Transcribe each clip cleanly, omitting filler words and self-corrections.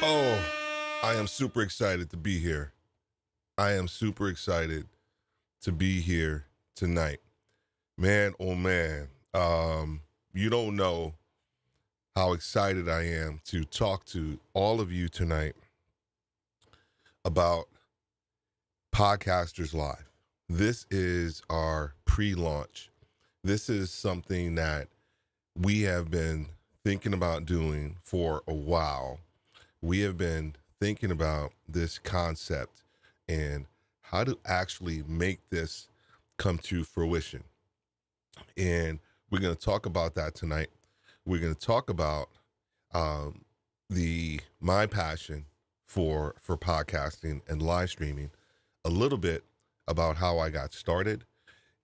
Oh, I am super excited to be here. I am super excited to be here tonight. Man, oh man. You don't know how excited I am to talk to all of you tonight about Podcasters Live. This is our pre-launch. This is something that we have been thinking about doing for a while. We have been thinking about this concept and how to actually make this come to fruition. And we're going to talk about that tonight. We're going to talk about the my passion for podcasting and live streaming, a little bit about how I got started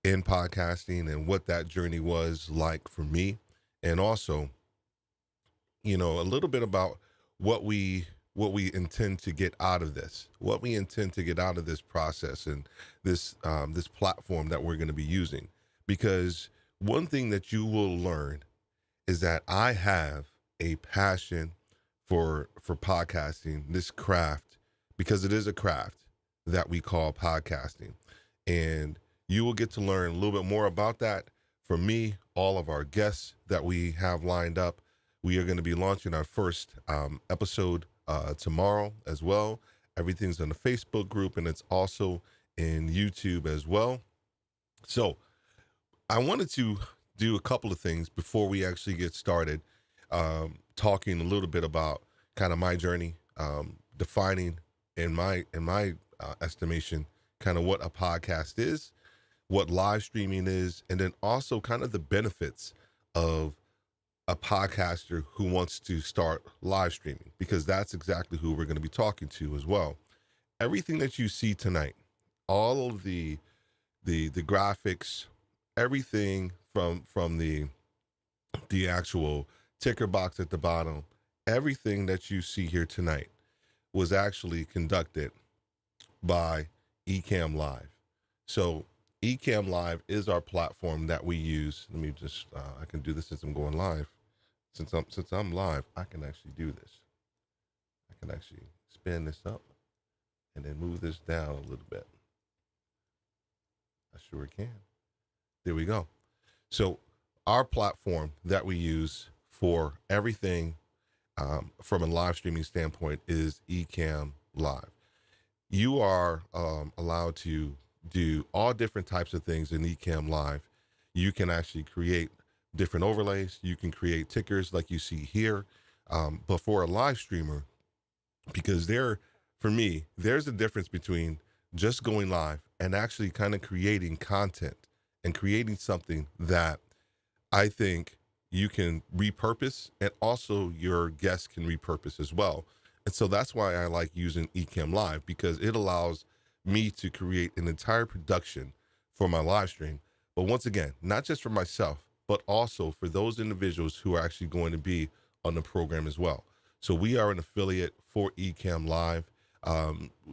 in podcasting and what that journey was like for me, and also, a little bit about what we intend to get out of this, what we intend to get out of this process and this platform that we're going to be using. Because one thing that you will learn is that I have a passion for podcasting, this craft, because it is a craft that we call podcasting. And you will get to learn a little bit more about that from me, all of our guests that we have lined up. We are going to be launching our first episode tomorrow as well. Everything's in the Facebook group, and it's also in YouTube as well. So I wanted to do a couple of things before we actually get started, talking a little bit about kind of my journey, defining in my estimation kind of what a podcast is, what live streaming is, and then also kind of the benefits of a podcaster who wants to start live streaming, because that's exactly who we're going to be talking to as well. Everything that you see tonight, all of the graphics, everything from the actual ticker box at the bottom, everything that you see here tonight was actually conducted by Ecamm Live. So Ecamm Live is our platform that we use. Let me just I can do this since I'm going live. Since I'm live, I can actually do this. I can actually spin this up and then move this down a little bit. I sure can. There we go. So our platform that we use for everything from a live streaming standpoint is Ecamm Live. You are allowed to do all different types of things in Ecamm Live. You can actually create different overlays. You can create tickers like you see here. But for a live streamer, because for me, there's a difference between just going live and actually kind of creating content and creating something that I think you can repurpose, and also your guests can repurpose as well. And so that's why I like using Ecamm Live, because it allows me to create an entire production for my live stream. But once again, not just for myself, but also for those individuals who are actually going to be on the program as well. So we are an affiliate for Ecamm Live.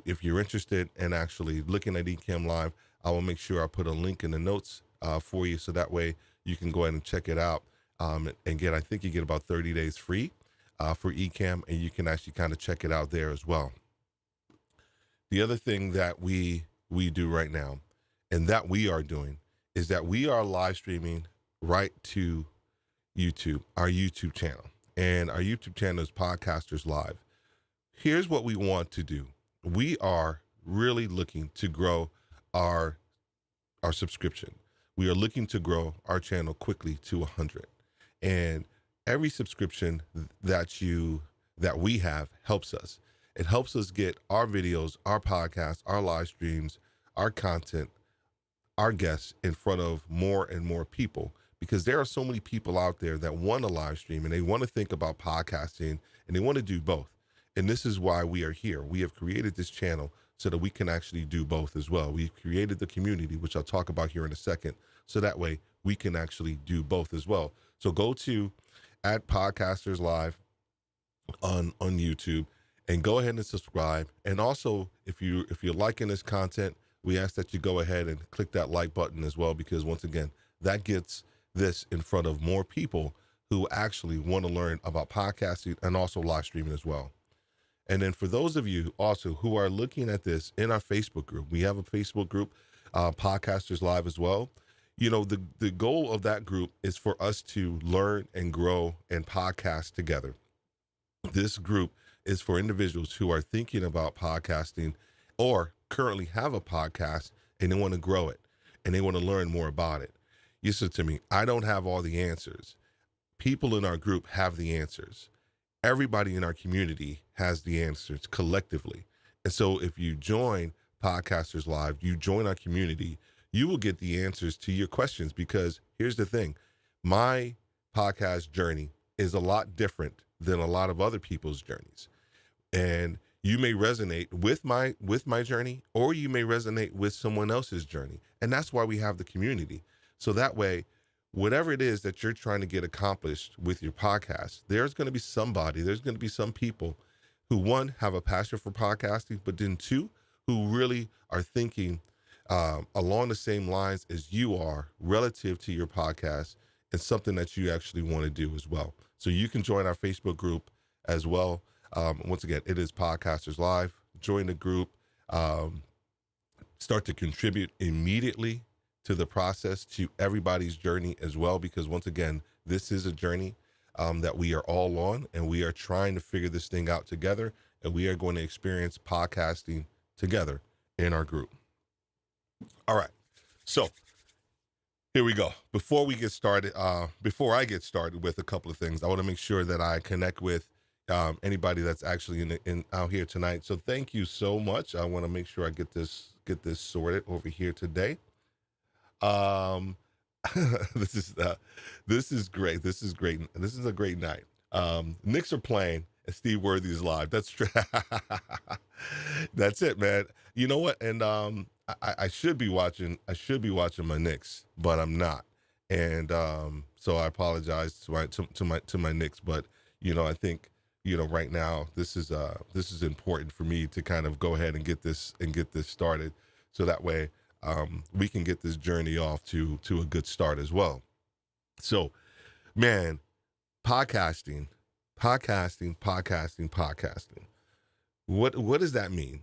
If you're interested in actually looking at Ecamm Live, I will make sure I put a link in the notes for you, so that way you can go ahead and check it out. And I think you get about 30 days free for Ecamm, and you can actually kind of check it out there as well. The other thing that we do right now, and that we are doing, is that we are live streaming right to YouTube, our YouTube channel. And our YouTube channel is Podcasters Live. Here's what we want to do. We are really looking to grow our subscription. We are looking to grow our channel quickly to 100. And every subscription that we have helps us. It helps us get our videos, our podcasts, our live streams, our content, our guests in front of more and more people, because there are so many people out there that want to live stream and they want to think about podcasting and they want to do both. And this is why we are here. We have created this channel so that we can actually do both as well. We've created the community, which I'll talk about here in a second, so that way we can actually do both as well. So go to @Podcasters Live on YouTube and go ahead and subscribe. And also, if you're liking this content, we ask that you go ahead and click that like button as well, because once again, that gets this in front of more people who actually want to learn about podcasting and also live streaming as well. And then for those of you also who are looking at this in our Facebook group, we have a Facebook group, Podcasters Live as well. The goal of that group is for us to learn and grow and podcast together. This group is for individuals who are thinking about podcasting or currently have a podcast and they want to grow it and they want to learn more about it. You said to me, I don't have all the answers. People in our group have the answers. Everybody in our community has the answers collectively. And so if you join Podcasters Live, you join our community, you will get the answers to your questions, because here's the thing. My podcast journey is a lot different than a lot of other people's journeys. And you may resonate with my journey, or you may resonate with someone else's journey. And that's why we have the community. So that way, whatever it is that you're trying to get accomplished with your podcast, there's going to be some people who, one, have a passion for podcasting, but then two, who really are thinking along the same lines as you are relative to your podcast and something that you actually want to do as well. So you can join our Facebook group as well. Once again, it is Podcasters Live. Join the group, start to contribute immediately to the process, to everybody's journey as well, because once again, this is a journey that we are all on, and we are trying to figure this thing out together, and we are going to experience podcasting together in our group. All right, so here we go. Before I get started with a couple of things, I want to make sure that I connect with anybody that's actually in out here tonight. So thank you so much. I want to make sure I get this sorted over here today. This is great. This is great. This is a great night. Knicks are playing and Steve Worthy is live. That's true. That's it, man. You know what? And I should be watching my Knicks, but I'm not. And so I apologize to my Knicks, but I think right now this is important for me to kind of go ahead and get this started, so that way we can get this journey off to a good start as well. So, man, podcasting. What does that mean?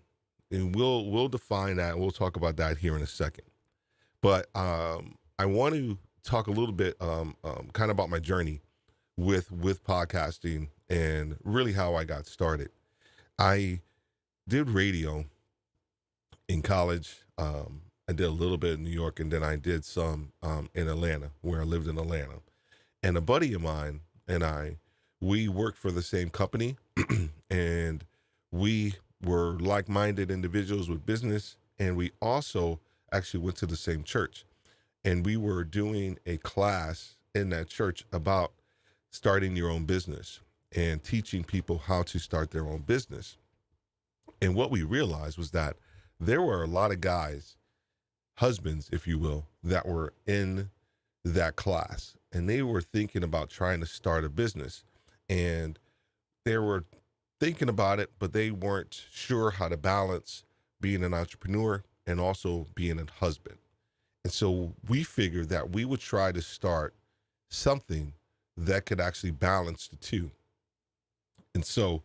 And we'll define that. We'll talk about that here in a second. But I want to talk a little bit kind of about my journey with podcasting and really how I got started. I did radio in college. I did a little bit in New York, and then I did some in Atlanta, where I lived in Atlanta. And a buddy of mine and we worked for the same company, and we were like-minded individuals with business, and we also actually went to the same church. And we were doing a class in that church about starting your own business and teaching people how to start their own business. And what we realized was that there were a lot of guys, husbands, if you will, that were in that class, and they were thinking about trying to start a business, and they were thinking about it, but they weren't sure how to balance being an entrepreneur and also being a husband. And so we figured that we would try to start something that could actually balance the two. And so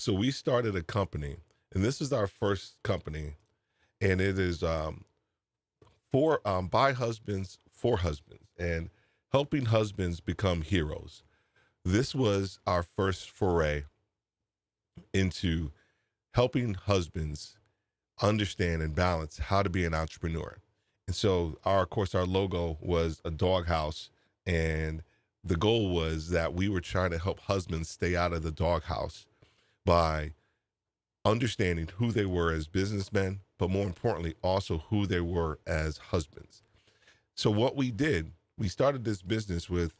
we started a company, and this is our first company, and it is by husbands for husbands, and helping husbands become heroes. This was our first foray into helping husbands understand and balance how to be an entrepreneur. And so of course, our logo was a doghouse, and the goal was that we were trying to help husbands stay out of the doghouse by understanding who they were as businessmen, but more importantly, also who they were as husbands. So what we did, we started this business with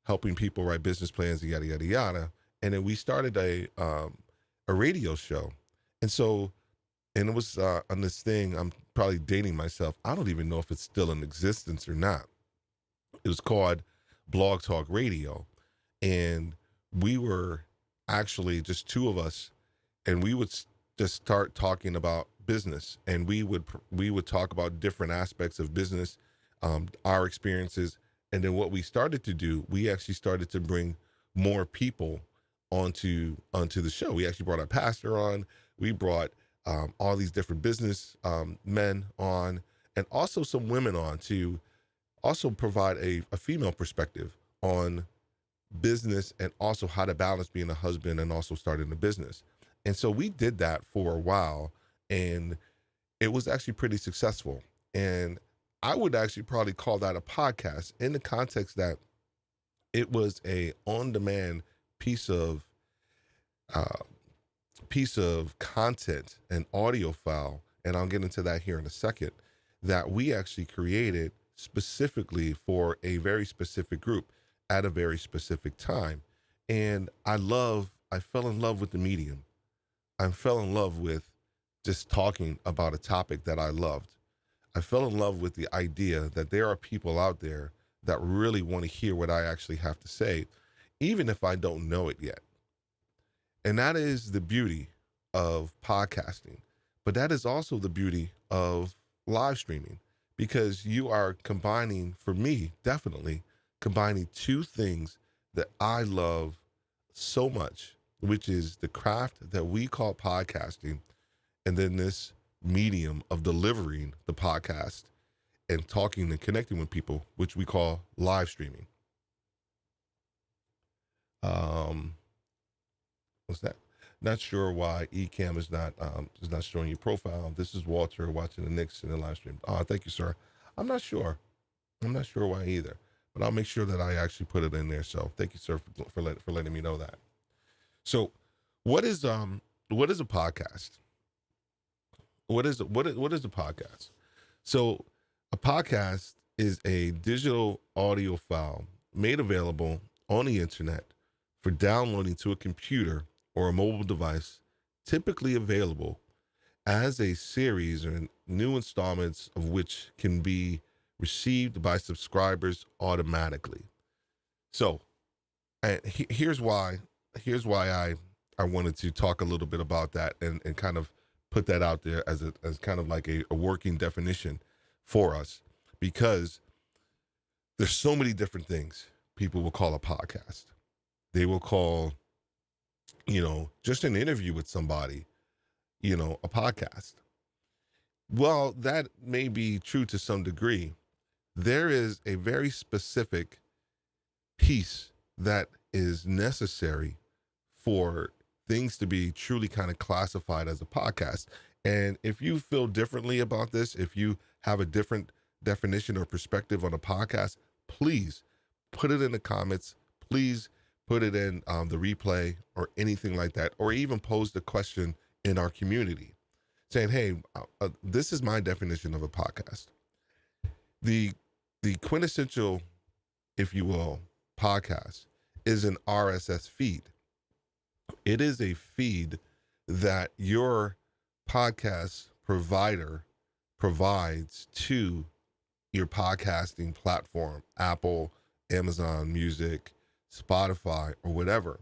helping people write business plans, yada, yada, yada. And then we started a radio show. And it was on this thing, I'm probably dating myself. I don't even know if it's still in existence or not. It was called Blog Talk Radio. And we were actually just two of us, and we would just start talking about business, and we would talk about different aspects of business, our experiences. And then what we started to do, we actually started to bring more people onto the show. We actually brought our pastor on. We brought all these different business men on, and also some women on to also provide a female perspective on business and also how to balance being a husband and also starting a business. And so we did that for a while, and it was actually pretty successful. And I would actually probably call that a podcast in the context that it was a on-demand piece of uh, piece of content, an audio file, and I'll get into that here in a second, that we actually created specifically for a very specific group at a very specific time. And I fell in love with the medium. I fell in love with just talking about a topic that I loved. I fell in love with the idea that there are people out there that really want to hear what I actually have to say, even if I don't know it yet. And that is the beauty of podcasting. But that is also the beauty of live streaming, because you are combining, for me, definitely combining two things that I love so much, which is the craft that we call podcasting, and then this medium of delivering the podcast and talking and connecting with people, which we call live streaming. What's that? Not sure why Ecamm is not showing your profile. This is Walter watching the Knicks in the live stream. Thank you, sir. I'm not sure. I'm not sure why either, but I'll make sure that I actually put it in there. So thank you, sir, for letting me know that. So what is a podcast? What is a podcast? So a podcast is a digital audio file made available on the internet for downloading to a computer or a mobile device, typically available as a series or new installments of which can be received by subscribers automatically. So, and here's why I wanted to talk a little bit about that and kind of put that out there as kind of like a working definition for us, because there's so many different things people will call a podcast. They will call, just an interview with somebody, a podcast. Well, that may be true to some degree. There is a very specific piece that is necessary for things to be truly kind of classified as a podcast. And if you feel differently about this, if you have a different definition or perspective on a podcast, please put it in the comments. Please put it in the replay or anything like that, or even pose the question in our community saying, hey, this is my definition of a podcast. The quintessential, if you will, podcast is an RSS feed. It is a feed that your podcast provider provides to your podcasting platform, Apple, Amazon Music, Spotify, or whatever.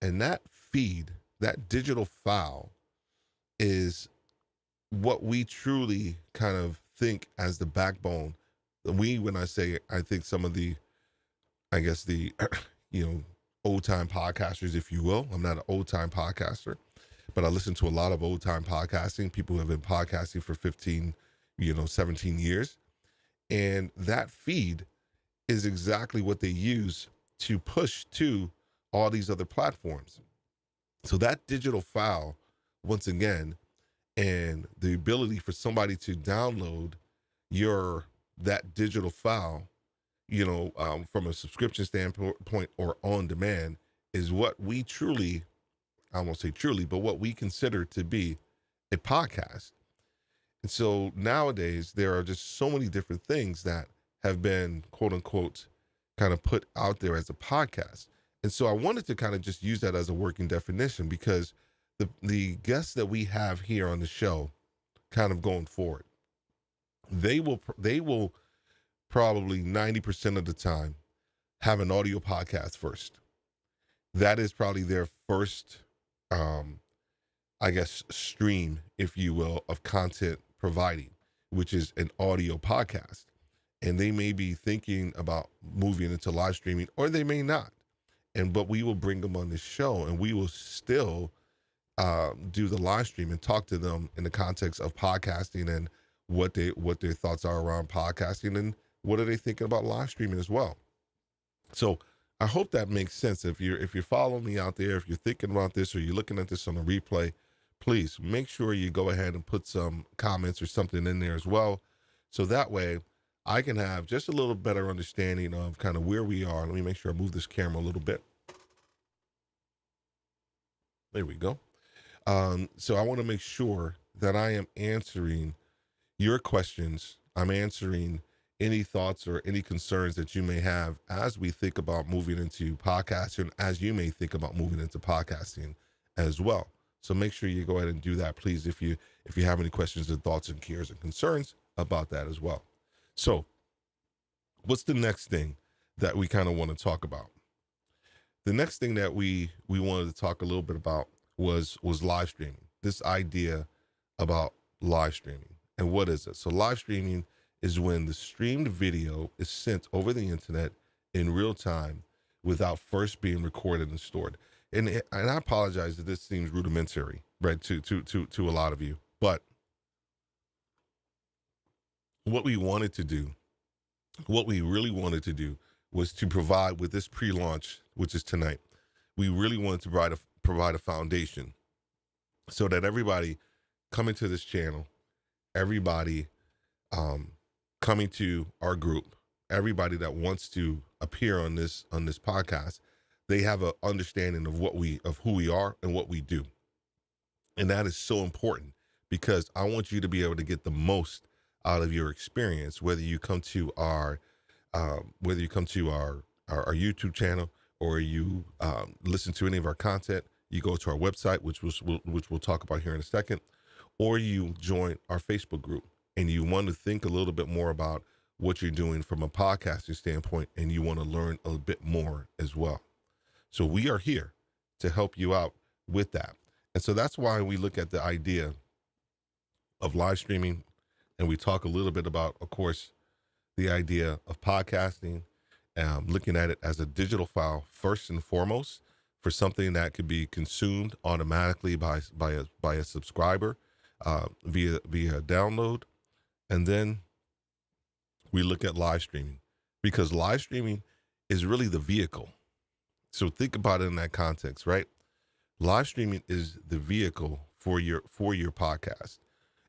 And that feed, that digital file, is what we truly kind of think as the backbone. When I say, I think some of the, I guess the, old time podcasters, if you will. I'm not an old time podcaster, but I listen to a lot of old time podcasting. People who have been podcasting for 15, 17 years. And that feed is exactly what they use to push to all these other platforms. So that digital file, once again, and the ability for somebody to download that digital file, from a subscription standpoint or on demand, is what we truly, I won't say truly, but what we consider to be a podcast. And so nowadays there are just so many different things that have been, quote unquote, kind of put out there as a podcast. And so I wanted to kind of just use that as a working definition, because the guests that we have here on the show kind of going forward, they will probably 90% of the time have an audio podcast first. That is probably their first, stream, if you will, of content providing, which is an audio podcast. And they may be thinking about moving into live streaming, or they may not. but we will bring them on the show, and we will still do the live stream and talk to them in the context of podcasting and what their thoughts are around podcasting and what are they thinking about live streaming as well. So I hope that makes sense. If you're following me out there, if you're thinking about this or you're looking at this on a replay, please make sure you go ahead and put some comments or something in there as well. So that way I can have just a little better understanding of kind of where we are. Let me make sure I move this camera a little bit. There we go. So I want to make sure that I am answering your questions. I'm answering any thoughts or any concerns that you may have as we think about moving into podcasting, as you may think about moving into podcasting as well. So make sure you go ahead and do that, please, if you have any questions and thoughts and cares and concerns about that as well. So what's the next thing that we kind of want to talk about? The next thing that we wanted to talk a little bit about was live streaming. This idea about live streaming. And what is it? So live streaming is when the streamed video is sent over the internet in real time without first being recorded and stored. And I apologize that this seems rudimentary, right, to a lot of you. But what we wanted to do, what we really wanted to do was to provide with this pre-launch, which is tonight, we really wanted to provide a foundation so that everybody coming to this channel, everybody coming to our group, everybody that wants to appear on this podcast, they have an understanding of who we are and what we do. And that is so important because I want you to be able to get the most out of your experience, whether you come to our YouTube channel or you listen to any of our content, you go to our website, which we'll talk about here in a second, or you join our Facebook group and you want to think a little bit more about what you're doing from a podcasting standpoint and you want to learn a bit more as well. So we are here to help you out with that. And so that's why we look at the idea of live streaming and we talk a little bit about, of course, the idea of podcasting, looking at it as a digital file first and foremost for something that could be consumed automatically by a subscriber via download. And then we look at live streaming because live streaming is really the vehicle. So think about it in that context, right? Live streaming is the vehicle for your podcast,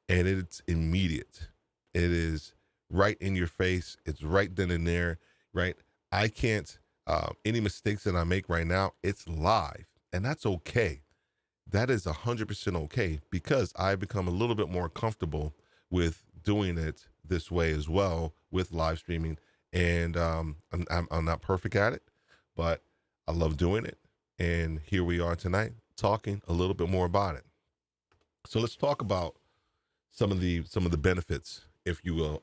and it's immediate. It is right in your face. It's right then and there, right? I can't, any mistakes that I make right now, it's live, and that's okay. That is 100% okay because I've become a little bit more comfortable with doing it this way as well with live streaming. And I'm not perfect at it, but I love doing it. And here we are tonight talking a little bit more about it. So let's talk about some of the benefits, if you will,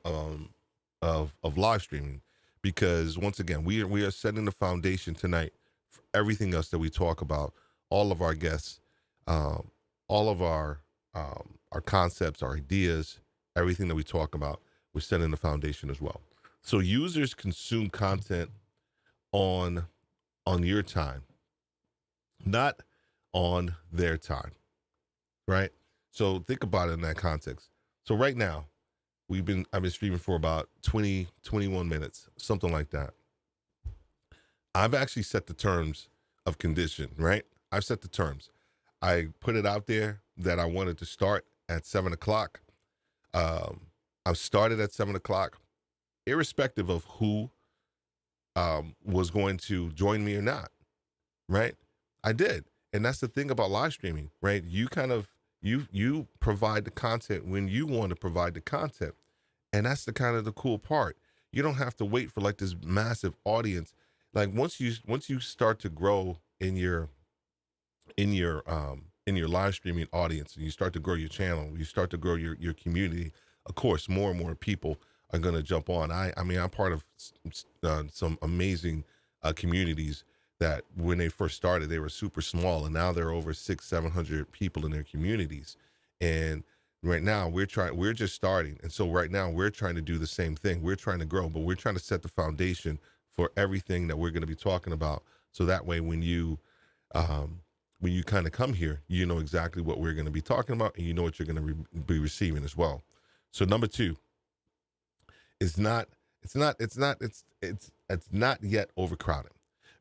of live streaming, because once again, we are setting the foundation tonight for everything else that we talk about, all of our guests, all of our concepts, our ideas, everything that we talk about, we're setting the foundation as well. So users consume content on your time, not on their time, right? So think about it in that context. So right now, I've been streaming for about 21 minutes, something like that. I've actually set the terms of condition, right? I've set the terms. I put it out there that I wanted to start at 7 o'clock. I've started at 7 o'clock, irrespective of who was going to join me or not, right? I did. And that's the thing about live streaming, right? You you provide the content when you want to provide the content. And that's the kind of the cool part. You don't have to wait for like this massive audience. Like once you start to grow in your live streaming audience and you start to grow your channel, you start to grow your community, of course, more and more people are going to jump on. I'm part of some amazing communities that when they first started, they were super small, and now there are over 600-700 people in their communities. And right now we're just starting. And so right now we're trying to do the same thing. We're trying to grow, but we're trying to set the foundation for everything that we're going to be talking about So that way, um, when you kind of come here, you know exactly what we're going to be talking about, and you know what you're going to be receiving as well. So number two is not, it's not yet overcrowded,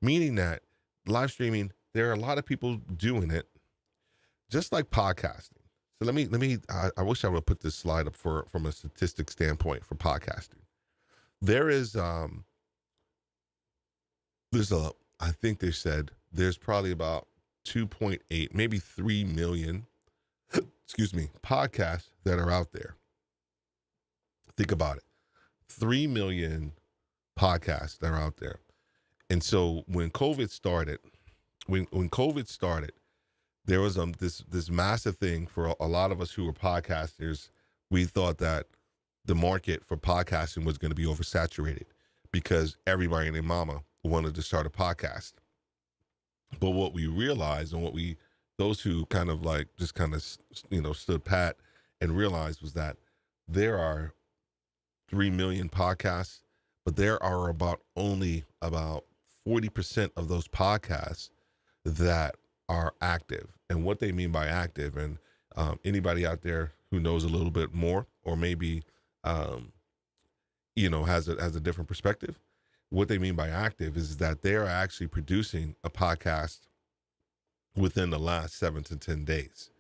meaning that live streaming, there are a lot of people doing it, just like podcasting. So I wish I would put this slide up from a statistic standpoint for podcasting. There is, I think they said there's probably about 2.8, maybe 3 million, excuse me, podcasts that are out there. Think about it. 3 million podcasts that are out there. And so when COVID started, there was this massive thing for a lot of us who were podcasters. We thought that the market for podcasting was going to be oversaturated because everybody and their mama wanted to start a podcast. But what we realized, and those who kind of like just kind of, stood pat and realized, was that there are 3 million podcasts, but there are only about 40% of those podcasts that are active. And what they mean by active, and anybody out there who knows a little bit more, or maybe has a different perspective, what they mean by active is that they're actually producing a podcast within the last 7 to 10 days.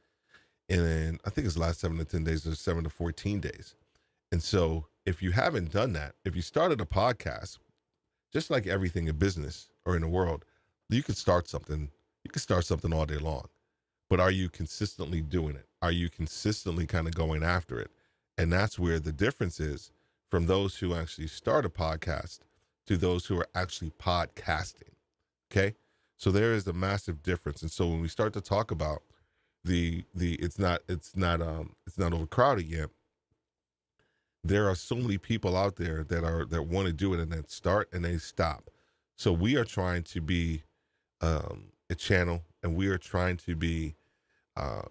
And I think it's the last 7 to 10 days, or 7 to 14 days. And so if you haven't done that, if you started a podcast, just like everything in business or in the world, you could start something. You can start something all day long, but are you consistently doing it? Are you consistently kind of going after it? And that's where the difference is from those who actually start a podcast to those who are actually podcasting. Okay. So there is a massive difference. And so when we start to talk about it's not overcrowded yet, there are so many people out there that want to do it, and then start and they stop. So we are trying to be a channel, and we are trying to be a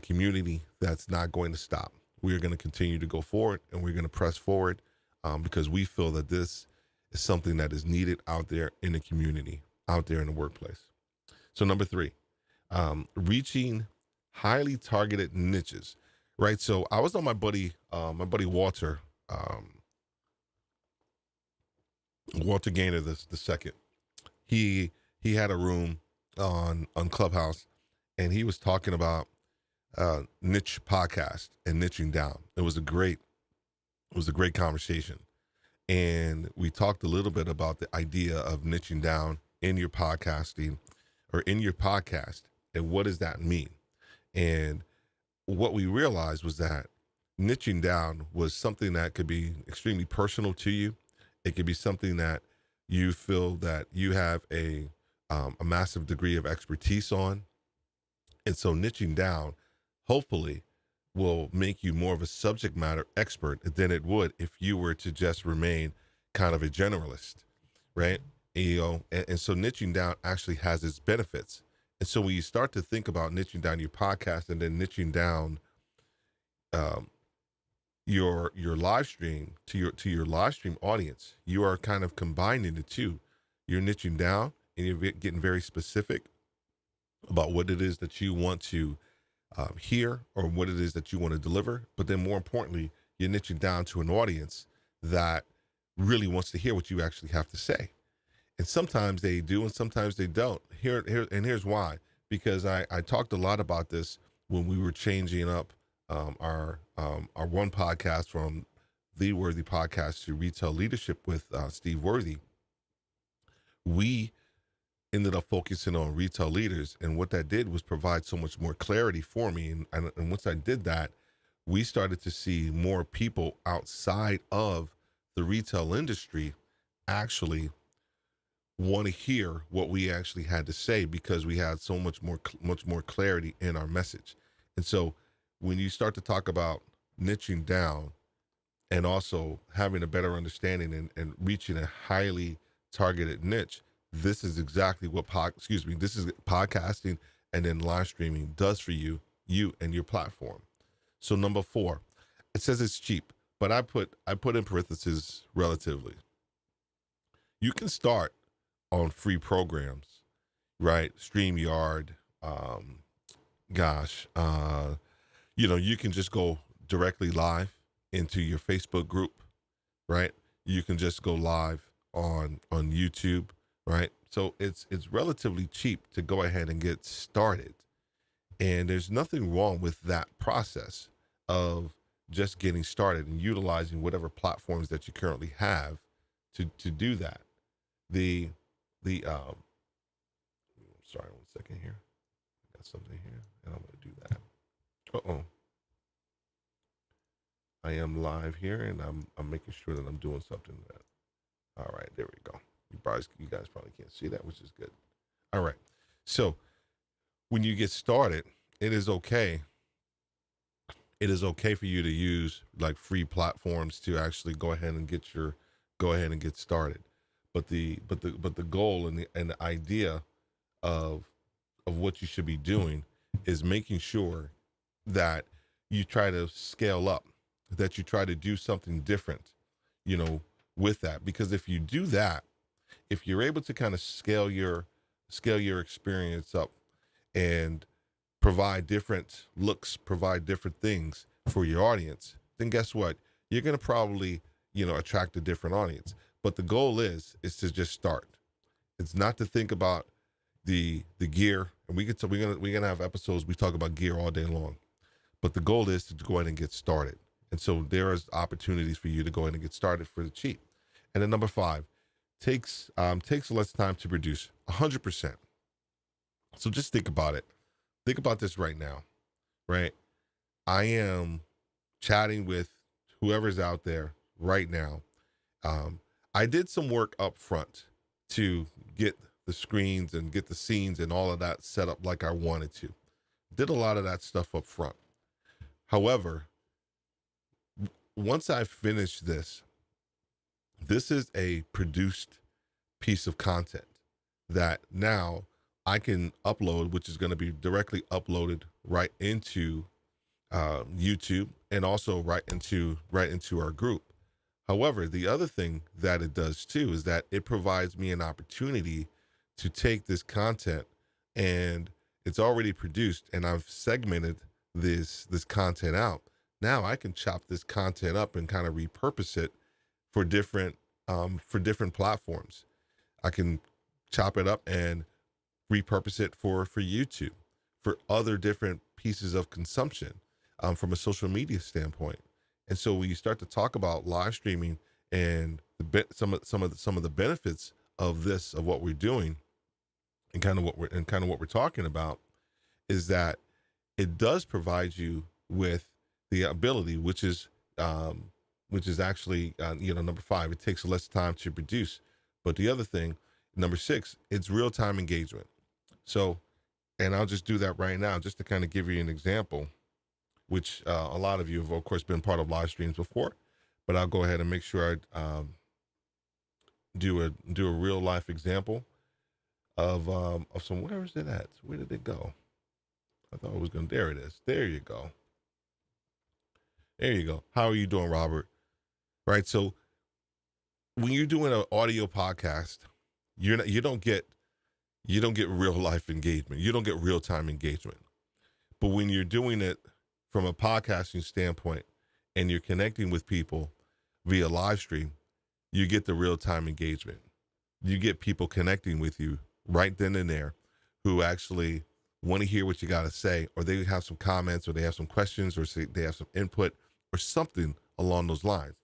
community that's not going to stop. We are going to continue to go forward, and we're going to press forward because we feel that this is something that is needed out there in the community, out there in the workplace. So number three, reaching highly targeted niches. Right. So I was on my buddy Walter, Walter Gaynor the second. He had a room on Clubhouse, and he was talking about niche podcast and niching down. It was a great conversation. And we talked a little bit about the idea of niching down in your podcasting or in your podcast, and what does that mean? And what we realized was that niching down was something that could be extremely personal to you. It could be something that you feel that you have a massive degree of expertise on. And so niching down, hopefully, will make you more of a subject matter expert than it would if you were to just remain kind of a generalist, right? And so niching down actually has its benefits. And so when you start to think about niching down your podcast and then niching down your live stream to your live stream audience, you are kind of combining the two. You're niching down and you're getting very specific about what it is that you want to hear, or what it is that you want to deliver. But then more importantly, you're niching down to an audience that really wants to hear what you actually have to say. And sometimes they do, and sometimes they don't. Here's why. Because I talked a lot about this when we were changing up our one podcast from The Worthy Podcast to Retail Leadership with Steve Worthy. We ended up focusing on retail leaders, and what that did was provide so much more clarity for me. And once I did that, we started to see more people outside of the retail industry actually want to hear what we actually had to say, because we had so much more clarity in our message. And so when you start to talk about niching down and also having a better understanding and reaching a highly targeted niche, this is exactly what this is podcasting and then live streaming does for you and your platform. So number 4, it says it's cheap, but I put in parentheses relatively. You can start on free programs, right? StreamYard, gosh, you can just go directly live into your Facebook group, right? You can just go live on YouTube, right? So it's relatively cheap to go ahead and get started. And there's nothing wrong with that process of just getting started and utilizing whatever platforms that you currently have to do that. The sorry, 1 second here. I got something here, and I'm gonna do that. I am live here, and I'm making sure that I'm doing something. All right, there we go. You guys probably can't see that, which is good. All right, so when you get started, it is okay. It is okay for you to use like free platforms to actually go ahead and get started. But the goal and the idea of what you should be doing is making sure that you try to scale up, that you try to do something different, with that. Because if you do that, if you're able to kind of scale your experience up and provide different looks, provide different things for your audience, then guess what? You're going to probably, attract a different audience. But the goal is to just start. It's not to think about the gear. And we're gonna have episodes we talk about gear all day long. But the goal is to go ahead and get started. And so there is opportunities for you to go ahead and get started for the cheap. And then number 5, takes less time to produce, 100%. So just think about it. Think about this right now, right? I am chatting with whoever's out there right now. I did some work up front to get the screens and get the scenes and all of that set up like I wanted to. Did a lot of that stuff up front. However, once I finish this is a produced piece of content that now I can upload, which is going to be directly uploaded right into YouTube and also right into our group. However, the other thing that it does too is that it provides me an opportunity to take this content, and it's already produced and I've segmented this content out. Now I can chop this content up and kind of repurpose it for different platforms. I can chop it up and repurpose it for YouTube, for other different pieces of consumption, from a social media standpoint. And so when you start to talk about live streaming and some of the benefits of what we're doing and kind of what we're talking about, is that it does provide you with the ability, which is actually number 5, it takes less time to produce. But the other thing, number 6, it's real-time engagement. So, and I'll just do that right now just to kind of give you an example, which a lot of you have, of course, been part of live streams before, but I'll go ahead and make sure I do a real life example of some. Where is it at? Where did it go? I thought it was going. There it is. There you go. There you go. How are you doing, Robert? Right. So when you're doing an audio podcast, you don't get real life engagement. You don't get real time engagement. But when you're doing it from a podcasting standpoint and you're connecting with people via live stream, you get the real time engagement. You get people connecting with you right then and there who actually want to hear what you got to say, or they have some comments, or they have some questions, or they have some input or something along those lines.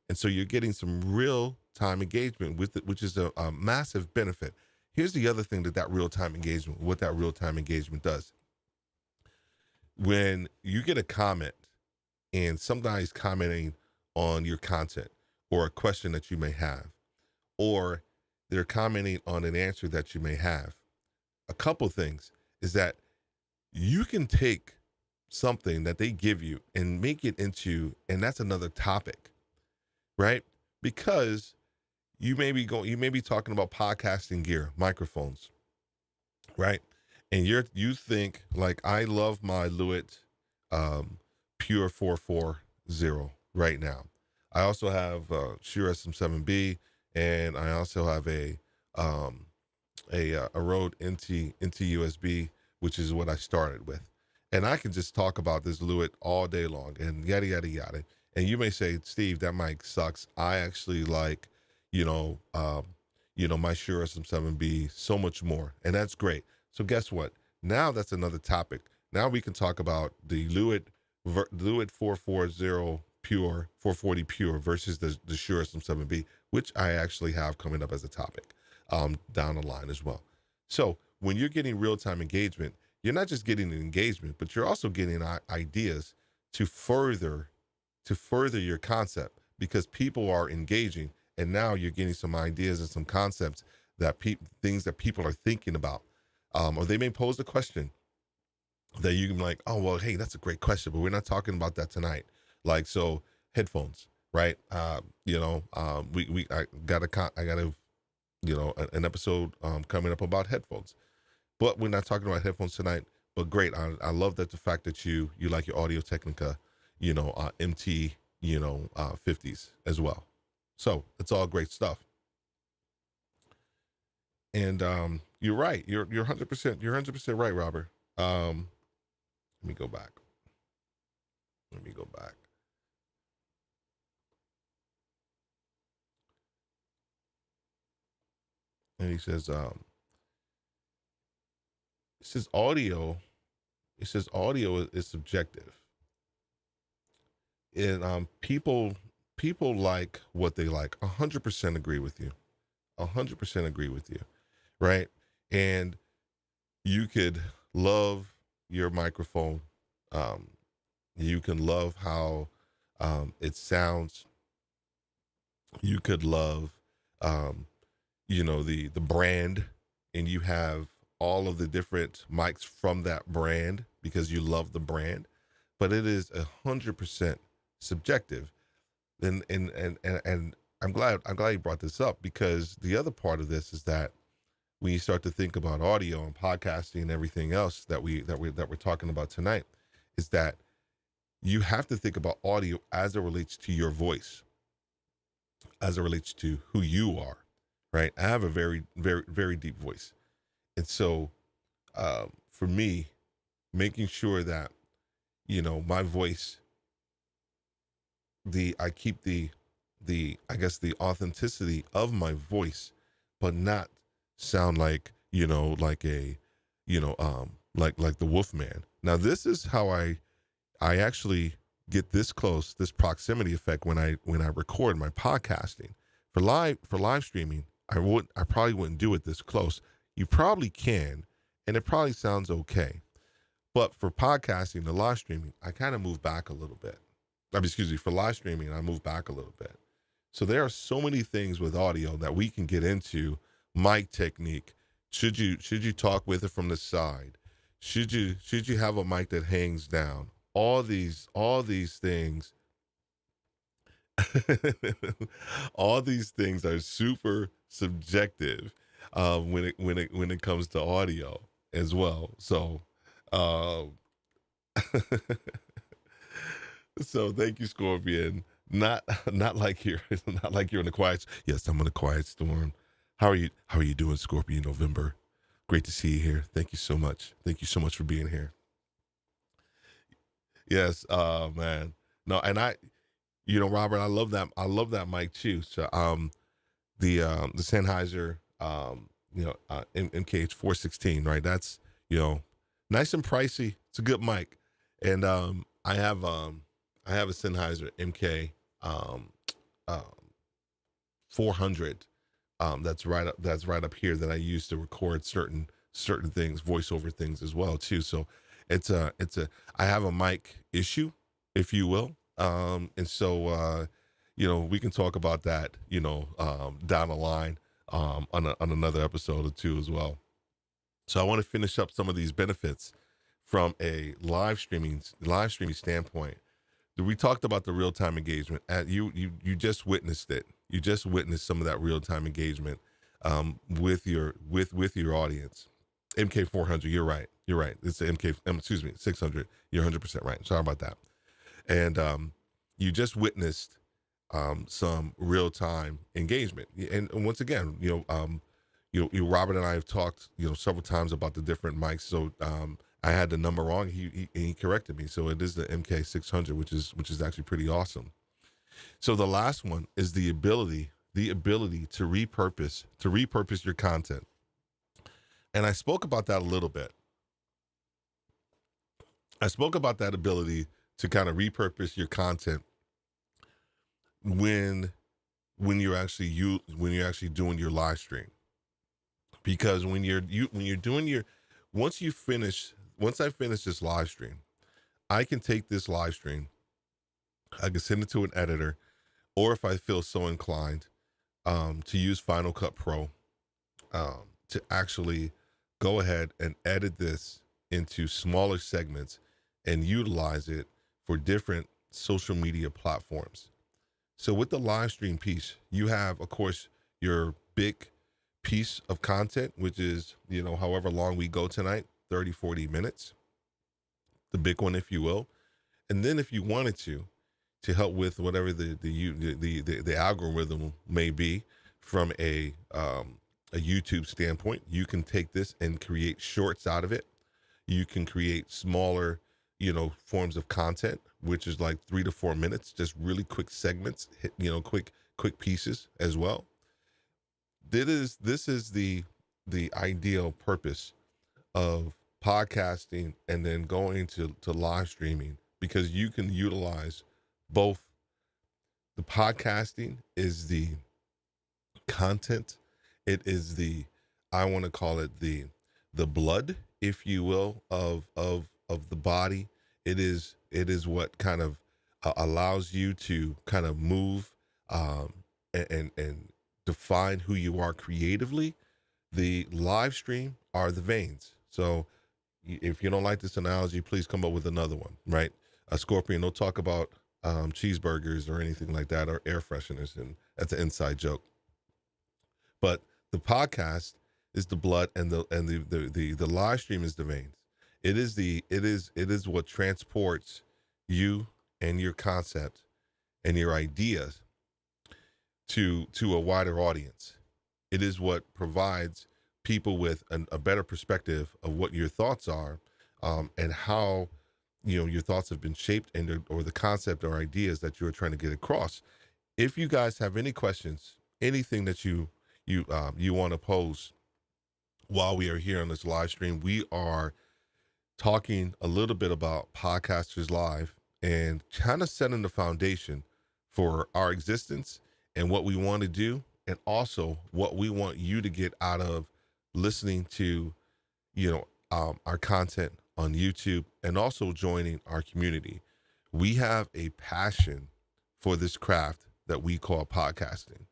And so you're getting some real time engagement with it, which is a massive benefit. Here's the other thing what that real time engagement does. When you get a comment and somebody's commenting on your content or a question that you may have, or they're commenting on an answer that you may have, a couple things is that you can take something that they give you and make it into, and that's another topic, right? Because you may be talking about podcasting gear, microphones, right? And you think like, I love my Lewitt Pure 440 right now. I also have Shure SM7B, and I also have a a Rode into USB, which is what I started with. And I can just talk about this Lewitt all day long and yada yada yada. And you may say, Steve, that mic sucks. I actually like, you know, my Shure SM7B so much more, and that's great. So guess what? Now that's another topic. Now we can talk about the Lewitt 440 Pure 440 Pure versus the Shure SM7B, which I actually have coming up as a topic down the line as well. So when you're getting real-time engagement, you're not just getting an engagement, but you're also getting ideas to further your concept, because people are engaging, and now you're getting some ideas and some concepts that things that people are thinking about, or they may pose a question that you can be like, oh well, hey, that's a great question, but we're not talking about that tonight. Like, so headphones, right? I got a an episode coming up about headphones, but we're not talking about headphones tonight. But great, I love that the fact that you like your Audio Technica, MT, 50s as well. So it's all great stuff. And you're right. You're 100%. You're 100% right, Robert. Let me go back. And he says, it says audio. It says audio is subjective, and people like what they like. 100% agree with you. 100% agree with you, right? And you could love your microphone. You can love how it sounds. You could love, the brand, and you have all of the different mics from that brand because you love the brand. But it is 100% subjective. And I'm glad you brought this up, because the other part of this is that when you start to think about audio and podcasting and everything else that we're talking about tonight, is that you have to think about audio as it relates to your voice, as it relates to who you are, right? I have a very, very, very deep voice. And so for me, making sure that, my voice, I keep the I guess the authenticity of my voice, but not sound like, like a, like the Wolfman. Now, this is how I actually get this close, this proximity effect when I record my podcasting. For live streaming, I probably wouldn't do it this close. You probably can, and it probably sounds okay. But for podcasting, the live streaming, I kind of move back a little bit. For live streaming, I move back a little bit. So there are so many things with audio that we can get into. Mic technique. Should you talk with it from the side? Should you have a mic that hangs down? All these things. All these things are super subjective when it comes to audio as well. So so thank you, Scorpion. Not like you're not like you're in the quiet. Yes, I'm in a quiet storm. How are you doing, Scorpion November? Great to see you here. Thank you so much. Thank you so much for being here. Yes, man. No, and Robert, I love that mic too. So the Sennheiser MKH 416, right? That's, nice and pricey. It's a good mic. And I have a Sennheiser MK 400 that's right up here that I use to record certain things, voiceover things as well too. So I have a mic issue, if you will. And so we can talk about that, down the line on another episode or two as well. So I want to finish up some of these benefits from a live streaming standpoint. We talked about the real-time engagement. You just witnessed it. You just witnessed some of that real-time engagement with your audience. MK400, you're right. It's the 600. You're 100% right. Sorry about that. And you just witnessed some real-time engagement. And once again, Robert and I have talked, several times about the different mics. So I had the number wrong. He corrected me. So it is the MK600, which is actually pretty awesome. So the last one is the ability to repurpose your content. And I spoke about that a little bit. I spoke about that ability to kind of repurpose your content when you're actually doing your live stream. Because when you're doing your once I finish this live stream, I can take this live stream, I can send it to an editor, or if I feel so inclined, to use Final Cut Pro, to actually go ahead and edit this into smaller segments and utilize it for different social media platforms. So with the live stream piece, you have, of course, your big piece of content, which is, however long we go tonight, 30, 40 minutes, the big one, if you will. And then if you wanted to help with whatever the algorithm may be from a YouTube standpoint, you can take this and create shorts out of it. You can create smaller, forms of content, which is like 3 to 4 minutes, just really quick segments, quick pieces as well. This is the ideal purpose of podcasting and then going to live streaming, because you can utilize both. The podcasting is the content. It is I want to call it the blood, if you will, of the body. It is what kind of allows you to kind of move and define who you are creatively. The live stream are the veins. So if you don't like this analogy, please come up with another one, right? Scorpion, don't talk about cheeseburgers or anything like that, or air fresheners, and that's an inside joke. But the podcast is the blood, and the live stream is the veins. It is what transports you and your concept and your ideas to a wider audience. It is what provides people with a better perspective of what your thoughts are, and how your thoughts have been shaped, or the concept or ideas that you're trying to get across. If you guys have any questions, anything that you want to pose while we are here on this live stream, we are talking a little bit about Podcasters Live and kind of setting the foundation for our existence and what we want to do, and also what we want you to get out of listening to, our content on YouTube, and also joining our community. We have a passion for this craft that we call podcasting.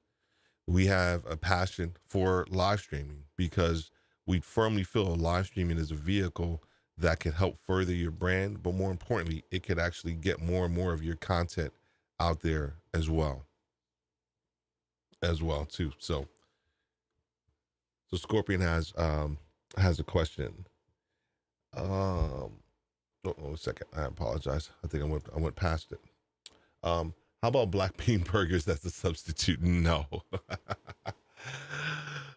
We have a passion for live streaming, because we firmly feel live streaming is a vehicle that can help further your brand, but more importantly, it could actually get more and more of your content out there as well too. So Scorpion has a question. A second. I apologize. I think I went past it. How about black bean burgers as a substitute? No.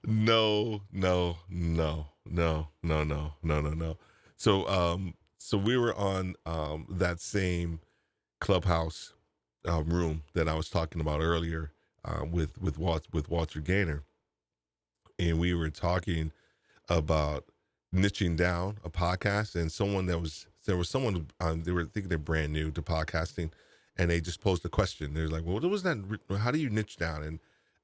No. So we were on that same Clubhouse room that I was talking about earlier, with Walter Gaynor, and we were talking about niching down a podcast, and there was someone they were thinking they're brand new to podcasting, and they just posed a question. They're like, well, how do you niche down?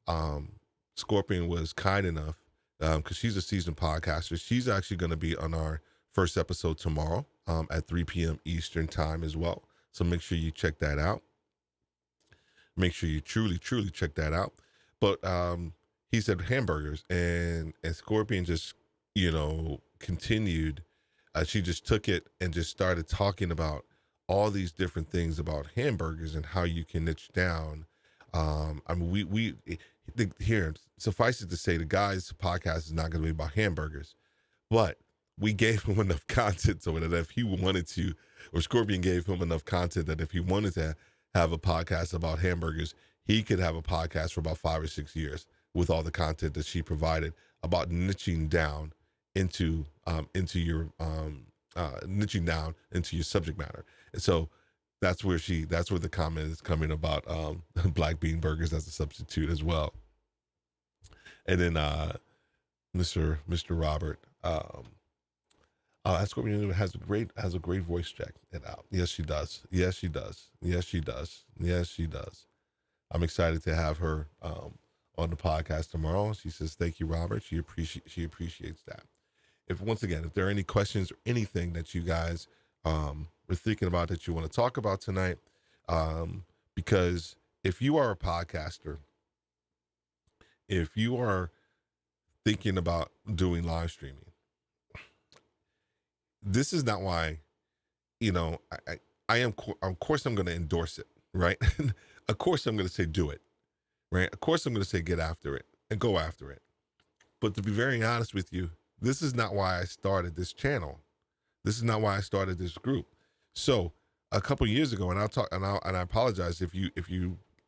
And Scorpion was kind enough, because she's a seasoned podcaster. She's actually going to be on our first episode tomorrow, at 3 p.m. Eastern time as well. So make sure you check that out. Make sure you truly check that out. But he said hamburgers, and Scorpion just, continued. She just took it and just started talking about all these different things about hamburgers and how you can niche down. Here, suffice it to say, the guy's podcast is not going to be about hamburgers, but we gave him enough content so that if he wanted to, or Scorpion gave him enough content that if he wanted to have a podcast about hamburgers, he could have a podcast for about 5 or 6 years. with all the content that she provided about niching down into your niching down into your subject matter. And so that's where the comment is coming about black bean burgers as a substitute as well. And then Mr. Robert, Scorpion has a great voice. Check it out. Yes, she does. Yes, she does. Yes, she does. Yes, she does. I'm excited to have her on the podcast tomorrow. She says, "Thank you, Robert." She appreciates that. If there are any questions or anything that you guys were thinking about that you want to talk about tonight, because if you are a podcaster, if you are thinking about doing live streaming, this is not why, I am, of course I'm going to endorse it, right? Of course I'm going to say do it, right? Of course I'm going to say get after it and go after it. But to be very honest with you, this is not why I started this channel. This is not why I started this group. So a couple years ago, and I apologize if you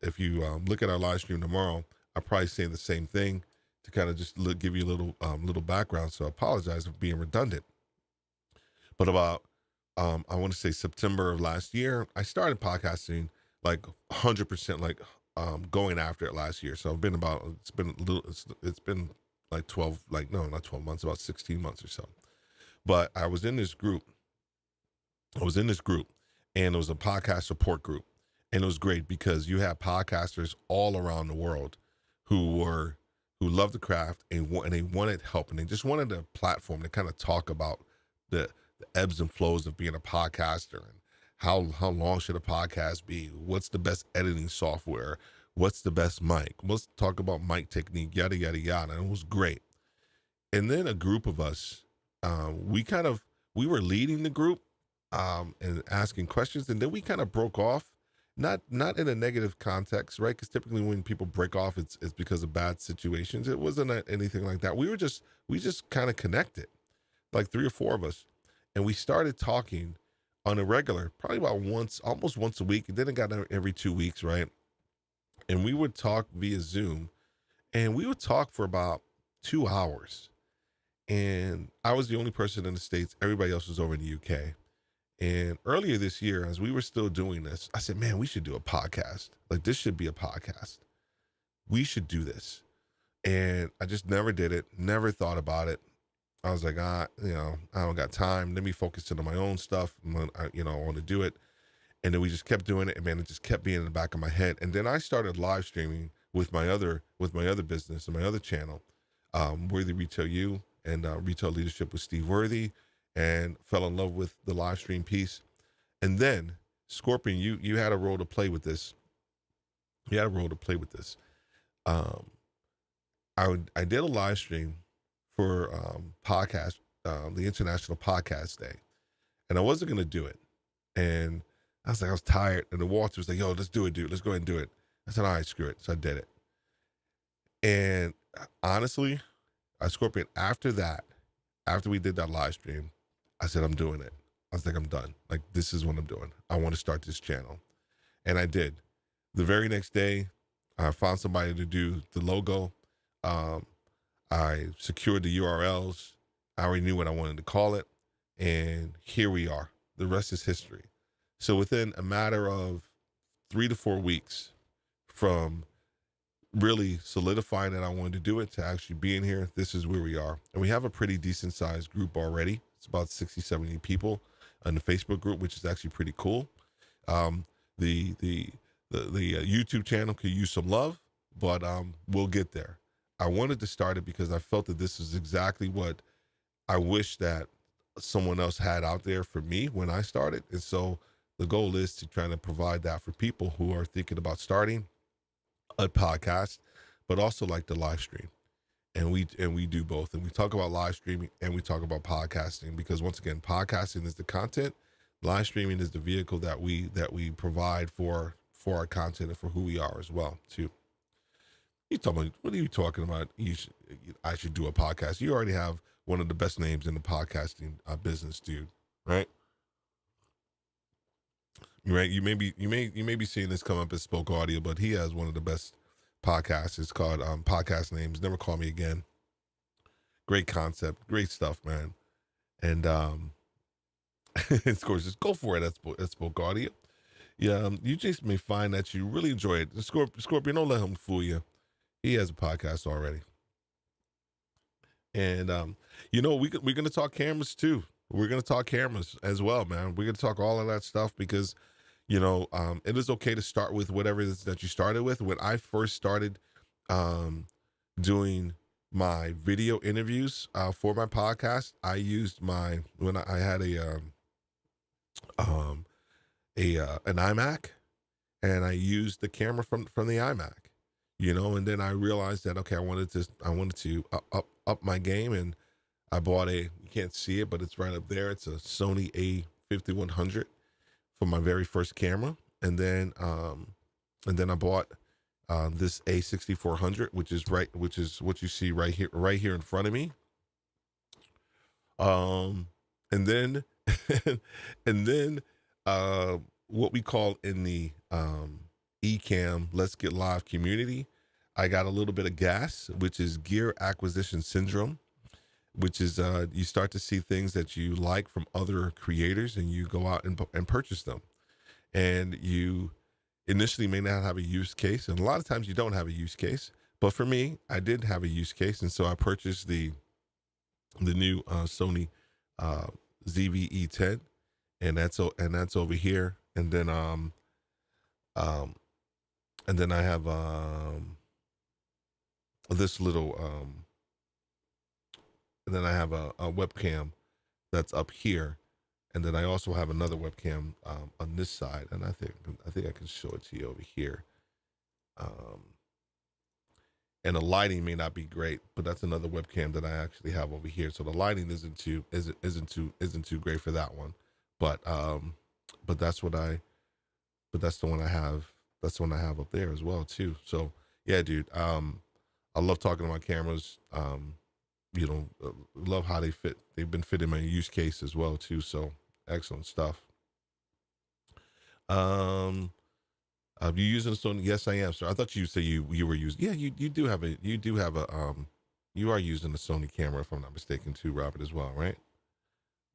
look at our live stream tomorrow, I'll probably say the same thing to kind of just give you a little background. So I apologize for being redundant. But about I want to say September of last year, I started podcasting like 100%, like going after it last year. So it's been like 12, like no, not 12 months, about 16 months or so. But I was in this group. And it was a podcast support group. And it was great because you had podcasters all around the world who loved the craft and they wanted help, and they just wanted a platform to kind of talk about the ebbs and flows of being a podcaster, and how long should a podcast be? What's the best editing software? What's the best mic? Let's talk about mic technique, yada, yada, yada. And it was great. And then a group of us, we were leading the group and asking questions. And then we kind of broke off, not in a negative context, right? Because typically when people break off, it's because of bad situations. It wasn't anything like that. We just kind of connected, like 3 or 4 of us. And we started talking on a regular, probably about almost once a week. And then it got every 2 weeks, right? And we would talk via Zoom, and we would talk for about 2 hours. And I was the only person in the States. Everybody else was over in the UK. And earlier this year, as we were still doing this, I said, man, we should do a podcast. Like, this should be a podcast. We should do this. And I just never did it, never thought about it. I was like, I don't got time. Let me focus on my own stuff. I want to do it. And then we just kept doing it, and man, it just kept being in the back of my head. And then I started live streaming with my other business and my other channel, Worthy Retail U and Retail Leadership with Steve Worthy, and fell in love with the live stream piece. And then Scorpion, you had a role to play with this. I did a live stream for podcast, the International Podcast Day, and I wasn't going to do it. And I was tired. And the Walter was like, yo, let's do it, dude. Let's go ahead and do it. I said, all right, screw it. So I did it. And honestly, Scorpion, after we did that live stream, I said, I'm doing it. I was like, I'm done. Like, this is what I'm doing. I want to start this channel. And I did. The very next day, I found somebody to do the logo. I secured the URLs. I already knew what I wanted to call it. And here we are. The rest is history. So within a matter of 3 to 4 weeks from really solidifying that I wanted to do it to actually being here, this is where we are. And we have a pretty decent sized group already. It's about 60, 70 people on the Facebook group, which is actually pretty cool. The YouTube channel could use some love, but we'll get there. I wanted to start it because I felt that this is exactly what I wish that someone else had out there for me when I started. And so the goal is to try to provide that for people who are thinking about starting a podcast, but also like the live stream. And we do both. And we talk about live streaming and we talk about podcasting, because once again, podcasting is the content. Live streaming is the vehicle that we provide for our content and for who we are as well too. What are you talking about? I should do a podcast. You already have one of the best names in the podcasting business, dude. Right? Right. You may be seeing this come up as Spoke Audio, but he has one of the best podcast. It's called Podcast Names Never Call Me Again. Great concept, great stuff, man. And of course, just go for it. That's spoke audio. Yeah, you just may find that you really enjoy it. Scorpion, don't let him fool you. He has a podcast already. And we're gonna talk cameras too. We're gonna talk cameras as well, man. We're gonna talk all of that stuff because it is okay to start with whatever it is that you started with. When I first started doing my video interviews for my podcast, I used when I had an iMac, and I used the camera from the iMac, and then I realized that okay, I wanted to up my game, and I bought you can't see it, but it's right up there. It's a Sony A5100 for my very first camera, and then I bought this A6400, which is what you see right here in front of me. And then and then what we call in the Ecamm Let's Get Live community, I got a little bit of gas, which is gear acquisition syndrome, which is you start to see things that you like from other creators, and you go out and purchase them, and you initially may not have a use case, and a lot of times you don't have a use case. But for me, I did have a use case, and so I purchased the new Sony ZV-E10, and that's over here, and then I have this little and then I have a webcam that's up here, and then I also have another webcam on this side, and I think I can show it to you over here. And the lighting may not be great, but that's another webcam that I actually have over here. So the lighting isn't too great for that one, but that's the one I have. That's the one I have up there as well too. So yeah, dude. I love talking about cameras. Love how they fit. They've been fitting my use case as well too. So excellent stuff. Are you using a Sony? Yes, I am, sir. I thought you said you were using. Yeah, you do have a you are using a Sony camera, if I'm not mistaken, too, Robert, as well, right?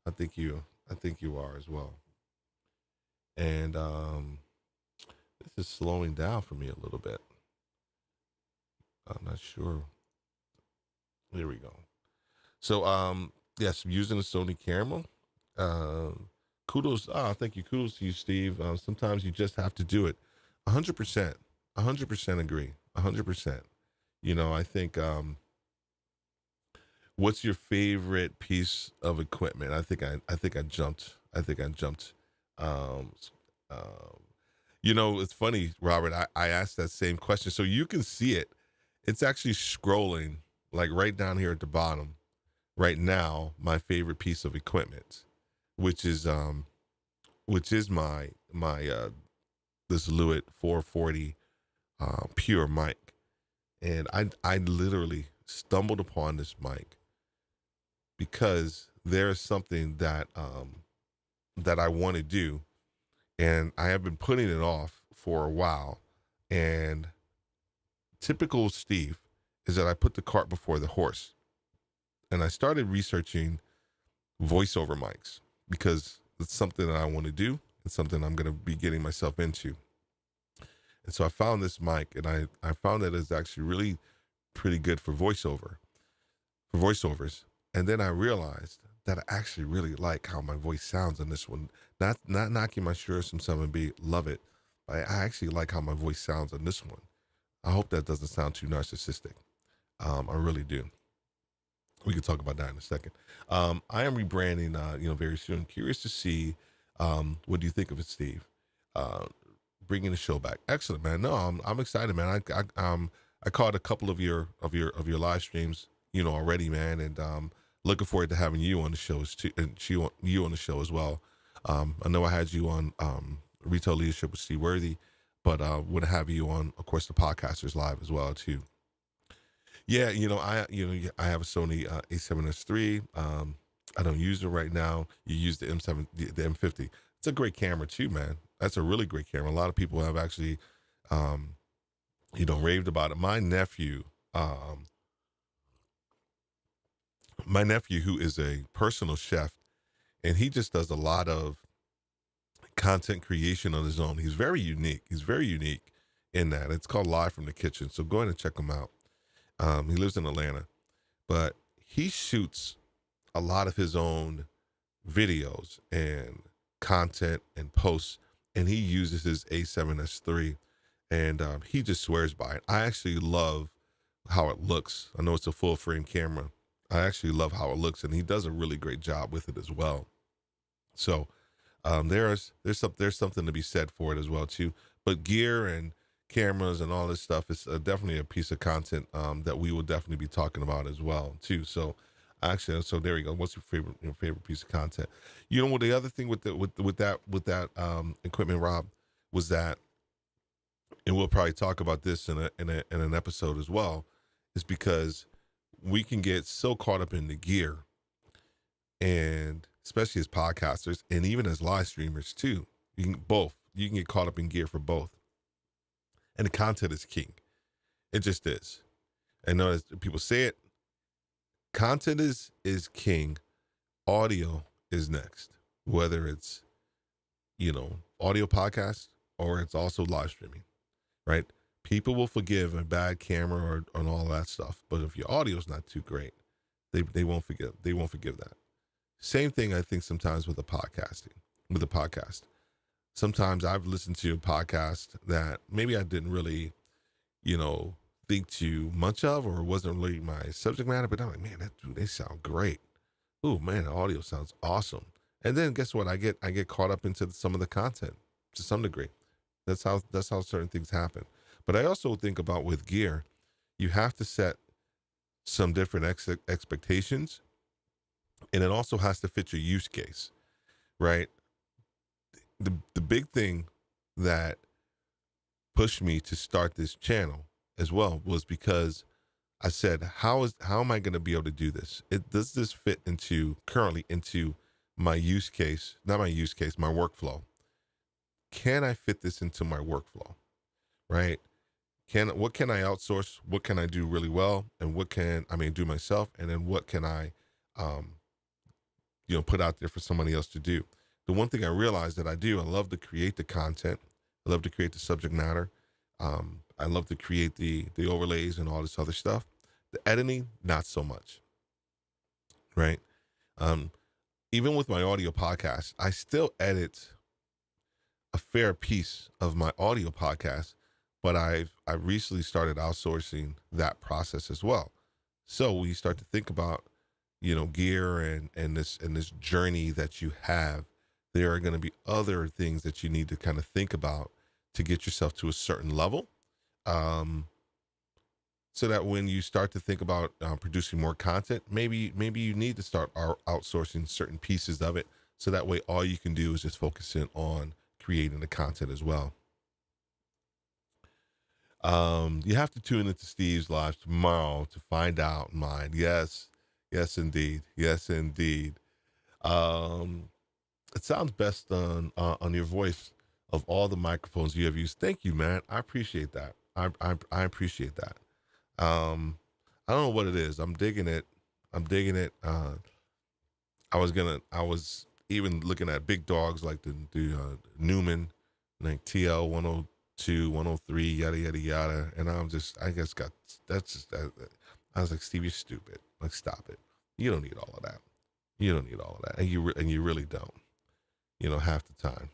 I think you are as well. And this is slowing down for me a little bit. I'm not sure. There we go. So yes, using a Sony camera. Kudos. Thank you. Kudos to you, Steve. Sometimes you just have to do it. 100%. 100% agree. 100%. I think. What's your favorite piece of equipment? I think I jumped. It's funny, Robert. I asked that same question, so you can see it. It's actually scrolling like right down here at the bottom right now. My favorite piece of equipment, which is my this Lewitt 440 pure mic, and I literally stumbled upon this mic because there is something that I want to do, and I have been putting it off for a while. And typical Steve is that I put the cart before the horse, and I started researching voiceover mics because it's something that I want to do. It's something I'm going to be getting myself into. And so I found this mic, and I found that it's actually really pretty good for voiceovers. And then I realized that I actually really like how my voice sounds on this one. Not knocking my Shure SM7B, love it. But I actually like how my voice sounds on this one. I hope that doesn't sound too narcissistic. I really do. We can talk about that in a second. I am rebranding, very soon. Curious to see, what do you think of it, Steve? Bringing the show back. Excellent, man. No, I'm excited, man. I caught a couple of your live streams, already, man, and looking forward to having you on the shows too, and you on the show as well. I know I had you on Retail Leadership with Steve Worthy, but would have you on, of course, the Podcasters Live as well too. Yeah, I have a Sony A7S III. I don't use it right now. You use the M7, the M50. It's a great camera too, man. That's a really great camera. A lot of people have actually raved about it. My nephew, who is a personal chef, and he just does a lot of content creation on his own. He's very unique. He's very unique in that. It's called Live from the Kitchen. So go ahead and check him out. He lives in Atlanta, but he shoots a lot of his own videos and content and posts, and he uses his A7S3, and he just swears by it. I actually love how it looks. I know it's a full frame camera. I actually love how it looks, and he does a really great job with it as well. So there's something to be said for it as well too. But gear and cameras and all this stuff is definitely a piece of content that we will definitely be talking about as well too. So actually, so there you go. What's your favorite piece of content? You know what? The other thing with that equipment, Rob, was that, and we'll probably talk about this in an episode as well, is because we can get so caught up in the gear, and especially as podcasters and even as live streamers too. You can get caught up in gear for both, and the content is king. It just is. I know as people say it, content is king. Audio is next, whether it's audio podcast or it's also live streaming, right? People will forgive a bad camera or and all that stuff, but if your audio is not too great, they won't forgive that. Same thing, I think, sometimes with the podcast. Sometimes I've listened to a podcast that maybe I didn't really, think too much of, or wasn't really my subject matter, but I'm like, man, they sound great. Oh man, the audio sounds awesome. And then guess what? I get caught up into some of the content to some degree. That's how certain things happen. But I also think about with gear, you have to set some different expectations, and it also has to fit your use case, right? The big thing that pushed me to start this channel as well was because I said, how am I going to be able to do this? Does this fit currently into my use case, not my use case, my workflow? Can I fit this into my workflow, right? What can I outsource? What can I do really well? And what can I do myself? And then what can I, put out there for somebody else to do? The one thing I realized that I love to create the content. I love to create the subject matter. I love to create the overlays and all this other stuff. The editing, not so much, right? Even with my audio podcast, I still edit a fair piece of my audio podcast, but I recently started outsourcing that process as well. So when you start to think about, gear and this journey that you have, there are going to be other things that you need to kind of think about to get yourself to a certain level. So that when you start to think about producing more content, maybe you need to start outsourcing certain pieces of it. So that way, all you can do is just focus in on creating the content as well. You have to tune into Steve's live tomorrow to find out mine. Yes, indeed. Yes, indeed. It sounds best on your voice of all the microphones you have used. Thank you, man. I appreciate that. I appreciate that. I don't know what it is. I'm digging it. I was even looking at big dogs like the Newman, like TL 102, 103, yada yada yada, and I was like, Steve, you're stupid. Like, stop it. You don't need all of that. And you really don't. Half the time.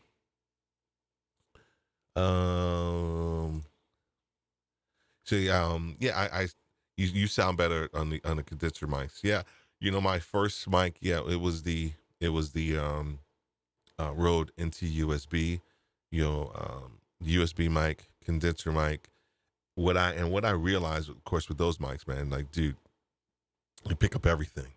You sound better on the condenser mics. Yeah, my first mic. Yeah, it was the Rode into USB. USB mic, condenser mic. What I realized, of course, with those mics, man, like, dude, they pick up everything.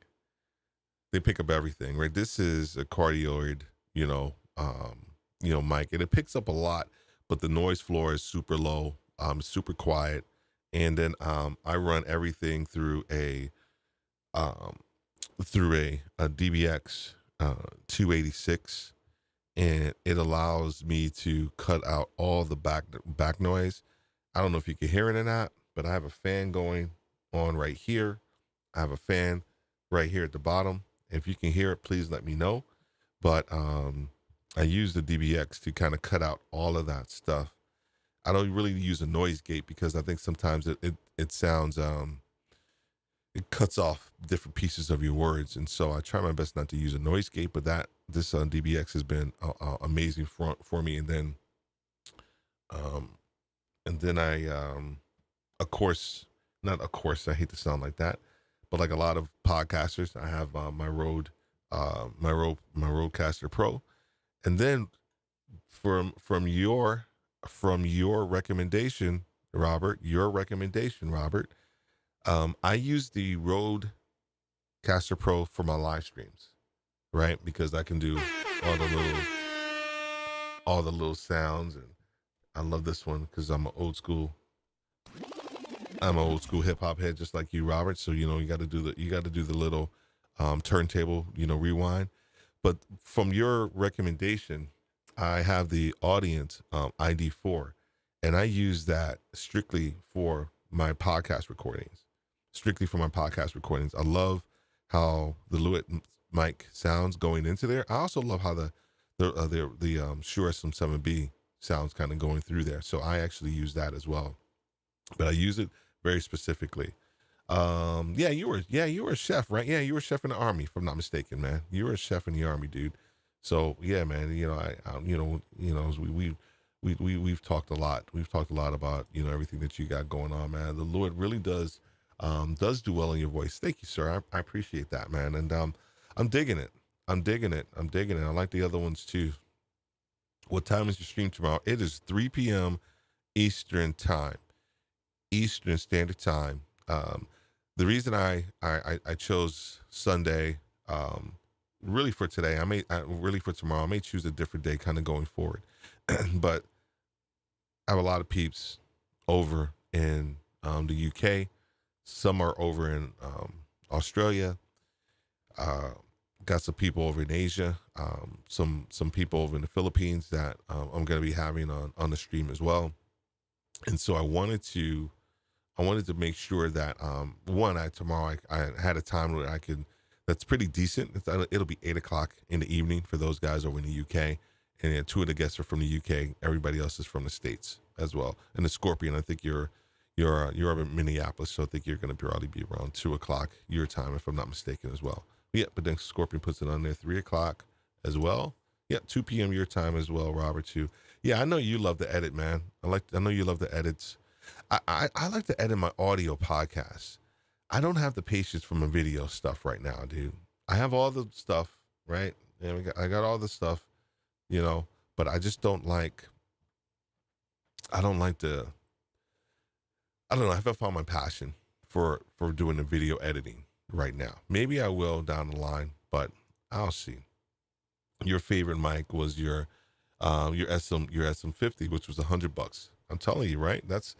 Right? This is a cardioid, mic, and it picks up a lot, but the noise floor is super low, super quiet, and then I run everything through a DBX 286, and it allows me to cut out all the back noise. I don't know if you can hear it or not, but I have a fan going on right here. I have a fan right here at the bottom. If you can hear it, please let me know. But I use the DBX to kind of cut out all of that stuff. I don't really use a noise gate because I think sometimes it sounds it cuts off different pieces of your words, and so I try my best not to use a noise gate. But this DBX has been amazing for me. Um, and then I of course, not of course, I hate to sound like that, but like a lot of podcasters, I have my Rodecaster Pro, and then from your recommendation, Robert, I use the Rodecaster Pro for my live streams, right? Because I can do all the little sounds, and I love this one because I'm an old school hip hop head, just like you, Robert. So you got to do the little turntable, rewind. But from your recommendation, I have the audience ID4, and I use that strictly for my podcast recordings. I love how the Lewitt mic sounds going into there. I also love how the Shure SM7B sounds kind of going through there. So I actually use that as well, but I use it very specifically. You were a chef, right? Yeah, you were a chef in the Army, if I'm not mistaken, man. You were a chef in the Army, dude. So yeah, man. We've talked a lot. We've talked a lot about everything that you got going on, man. The Lord really does do well in your voice. Thank you, sir. I appreciate that, man. And I'm digging it. I'm digging it. I like the other ones too. What time is your stream tomorrow? It is 3 p.m. Eastern time. Eastern Standard Time. The reason I chose Sunday, really for today, really for tomorrow, I may choose a different day kind of going forward. But I have a lot of peeps over in the UK. Some are over in Australia. Got some people over in Asia. Some people over in the Philippines that I'm going to be having on the stream as well. And so I wanted to make sure that tomorrow I had a time where I could, that's pretty decent. It'll be 8:00 in the evening for those guys over in the UK, and then 2 of the guests are from the UK. Everybody else is from the States as well. And the Scorpion, I think you're over in Minneapolis, so I think you're going to probably be around 2:00 your time, if I'm not mistaken, as well. Yeah, but then Scorpion puts it on there 3:00 as well. Yeah, 2 p.m. your time as well, Robert, too. Yeah, I know you love to edit, man. I know you love the edits. I like to edit my audio podcasts. I don't have the patience for my video stuff right now, dude. I have all the stuff, right? And I got all the stuff, but I just don't like, I don't know. I haven't found my passion for doing the video editing right now. Maybe I will down the line, but I'll see. Your favorite mic was your SM50, which was $100. I'm telling you, right? That's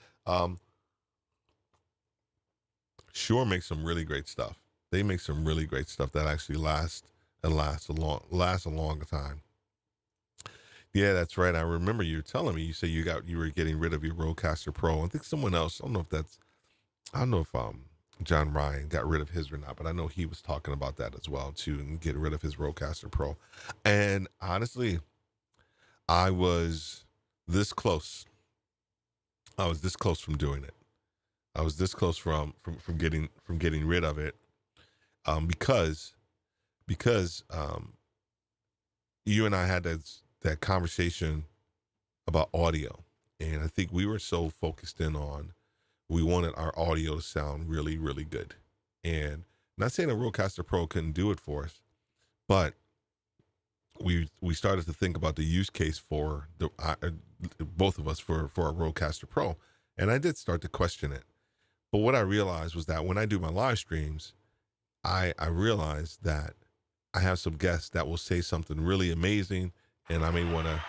Shure makes some really great stuff. They make some really great stuff that actually lasts a long time. Yeah, that's right. I remember you telling me. You said you were getting rid of your Rodecaster Pro. I think someone else. I don't know if John Ryan got rid of his or not, but I know he was talking about that as well too, and get rid of his Rodecaster Pro. And honestly, I was this close. I was this close from doing it. I was this close from getting rid of it, because you and I had that conversation about audio, and I think we were so focused in on, we wanted our audio to sound really, really good. And not saying a Rodecaster Pro couldn't do it for us, but we started to think about the use case for both of us for our Rodecaster Pro, and I did start to question it. But what I realized was that when I do my live streams, I realized that I have some guests that will say something really amazing, and I may want to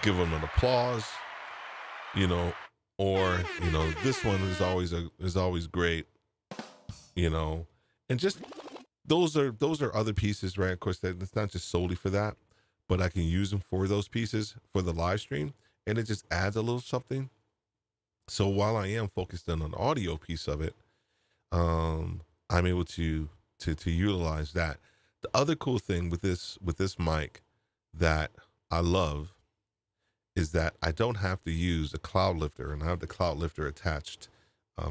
give them an applause, or this one is always great, and just those are other pieces, right? Of course, that it's not just solely for that, but I can use them for those pieces for the live stream, and it just adds a little something. So while I am focused on an audio piece of it, I'm able to utilize that. The other cool thing with this mic that I love is that I don't have to use a cloud lifter, and I have the cloud lifter attached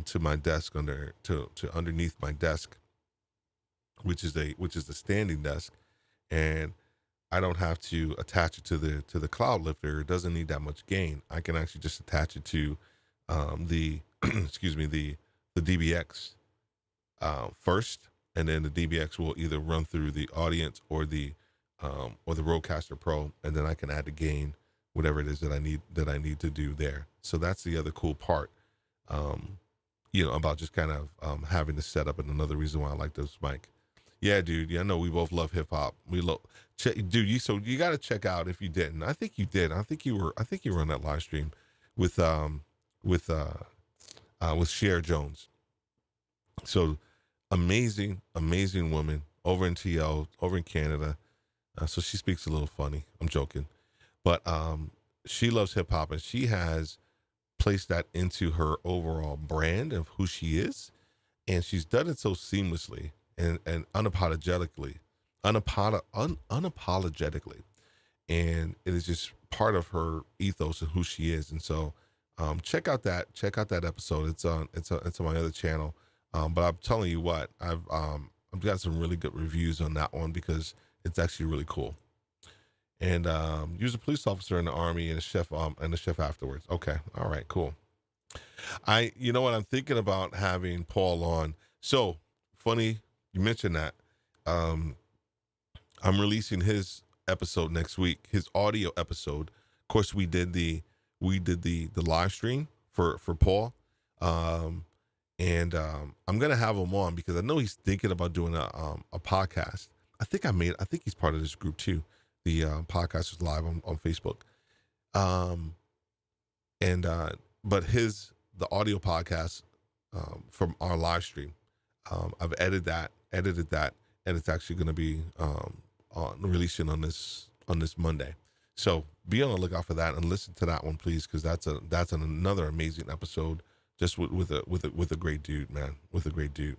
to my desk to underneath my desk, which is the standing desk, and I don't have to attach it to the cloud lifter. It doesn't need that much gain. I can actually just attach it to the excuse me the DBX first, and then the DBX will either run through the audience or the Rodecaster Pro, and then I can add the gain, whatever it is that I need to do there. So that's the other cool part, about just kind of having the setup, and another reason why I like this mic. Yeah, dude. Yeah, I know we both love hip hop. We love, dude. You got to check out if you didn't. I think you did. I think you were on that live stream with with uh with Cher Jones. So amazing woman over in TL, over in Canada. So she speaks a little funny. I'm joking, but she loves hip hop, and she has placed that into her overall brand of who she is, and she's done it so seamlessly and unapologetically, and it is just part of her ethos and who she is. And so check out that episode. It's on my other channel. But I'm telling you what, I've got some really good reviews on that one because it's actually really cool. And you was a police officer in the Army and a chef afterwards. Okay, all right, cool. You know what, I'm thinking about having Paul on. So funny you mentioned that. Um, I'm releasing his episode next week, his audio episode. Of course, we did the live stream for Paul, and I'm gonna have him on because I know he's thinking about doing a podcast. I think he's part of this group too, the Podcasters Live on Facebook. Um, and but the audio podcast from our live stream, I've edited that, and it's actually going to be releasing on this Monday. So be on the lookout for that and listen to that one, please, because that's another amazing episode, just with a great dude, man, with a great dude.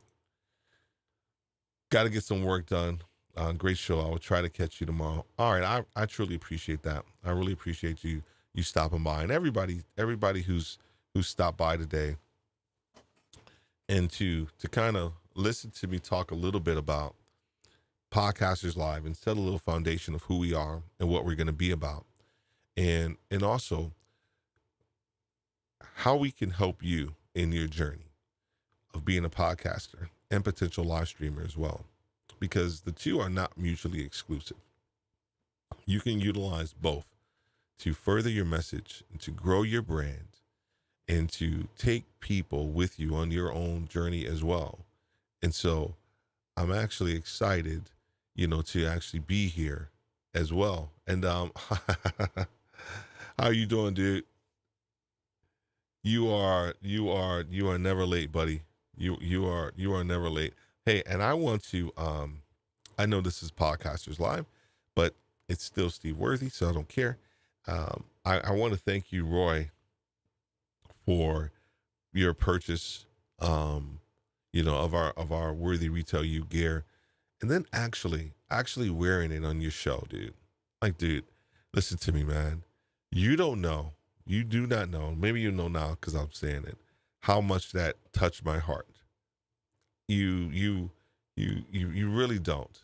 Got to get some work done. Great show. I will try to catch you tomorrow. All right, I truly appreciate that. I really appreciate you stopping by, and everybody who's stopped by today, and to kind of listen to me talk a little bit about Podcasters Live and set a little foundation of who we are and what we're going to be about, and also how we can help you in your journey of being a podcaster and potential live streamer as well, because the two are not mutually exclusive. You can utilize both to further your message and to grow your brand and to take people with you on your own journey as well. And so I'm actually excited, to actually be here as well. And how are you doing, dude? You are never late, buddy. You are never late. Hey, and I want to I know this is Podcasters Live, but it's still Steve Worthy, so I don't care. I want to thank you, Roy, for your purchase, of our Worthy Retail U gear, and then actually wearing it on your show, dude. Like, dude, listen to me, man. You do not know. Maybe you know now because I'm saying it. How much that touched my heart. You really don't.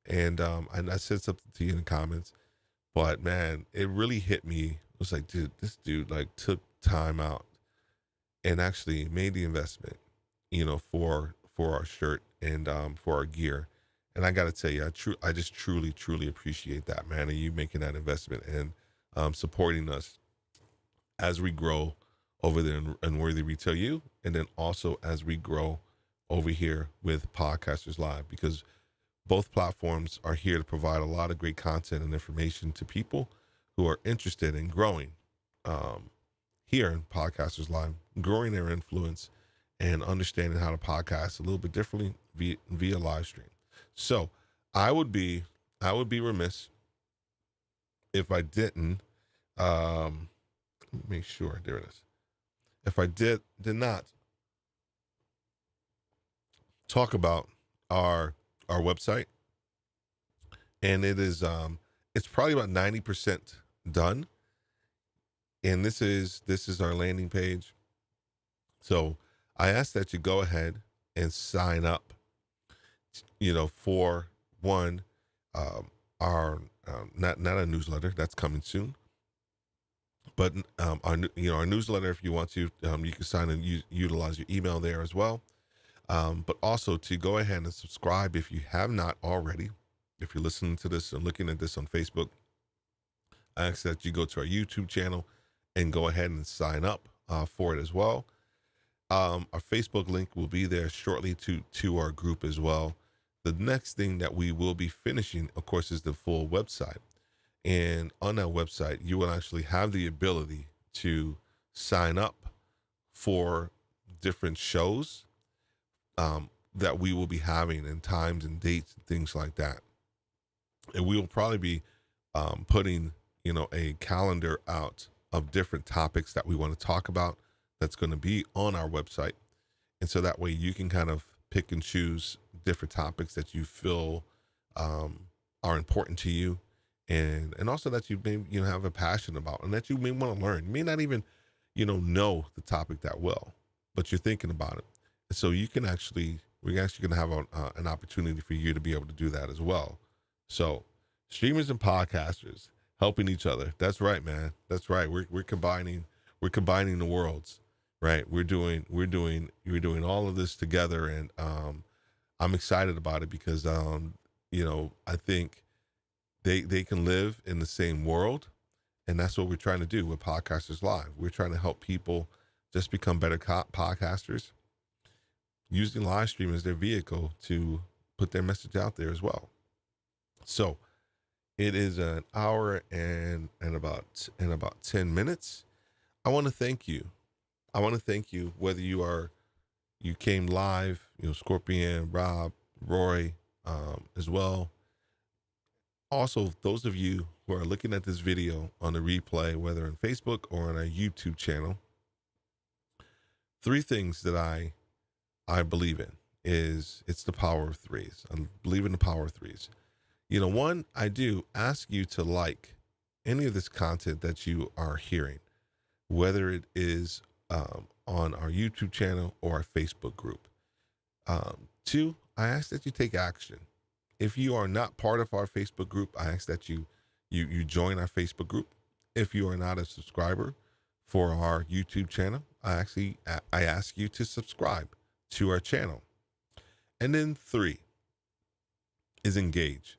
And I said something to you in the comments, but man, it really hit me. It was like, dude, this dude like took time out and actually made the investment, for our shirt and for our gear. And I got to tell you, I just truly appreciate that, man. And you making that investment and supporting us as we grow over there in Worthy Retail U, and then also as we grow over here with Podcasters Live, because both platforms are here to provide a lot of great content and information to people who are interested in growing here in Podcasters Live, growing their influence and understanding how to podcast a little bit differently via live stream. So I would be remiss if I didn't make sure, there it is. if I did not talk about our website, and it's probably about 90% done. And this is our landing page. So I ask that you go ahead and sign up, for one, our not a newsletter that's coming soon, but our newsletter. If you want to, you can sign and utilize your email there as well. But also to go ahead and subscribe if you have not already. If you're listening to this and looking at this on Facebook, I ask that you go to our YouTube channel and go ahead and sign up for it as well. Our Facebook link will be there shortly to our group as well. The next thing that we will be finishing, of course, is the full website. And on that website, you will actually have the ability to sign up for different shows that we will be having, and times and dates and things like that. And we will probably be putting, a calendar out of different topics that we want to talk about that's going to be on our website. And so that way you can kind of pick and choose different topics that you feel are important to you, and also that you may have a passion about, and that you may want to learn. You may not even know the topic that well, but you're thinking about it. So we're actually going to have an opportunity for you to be able to do that as well. So streamers and podcasters helping each other. That's right, man. That's right. We're combining the worlds, right? We're doing all of this together, and I'm excited about it because I think they can live in the same world, and that's what we're trying to do with Podcasters Live. We're trying to help people just become better podcasters, using live stream as their vehicle to put their message out there as well. So it is an hour and about 10 minutes. I want to thank you. Whether you came live, Scorpion, Rob, Roy, as well. Also, those of you who are looking at this video on the replay, whether on Facebook or on our YouTube channel, 3 things that I believe in is it's the power of 3s. I believe in the power of 3s. One, I do ask you to like any of this content that you are hearing, whether it is on our YouTube channel or our Facebook group. 2, I ask that you take action. If you are not part of our Facebook group, I ask that you join our Facebook group. If you are not a subscriber for our YouTube channel, I ask you to subscribe to our channel. And then 3 is engage.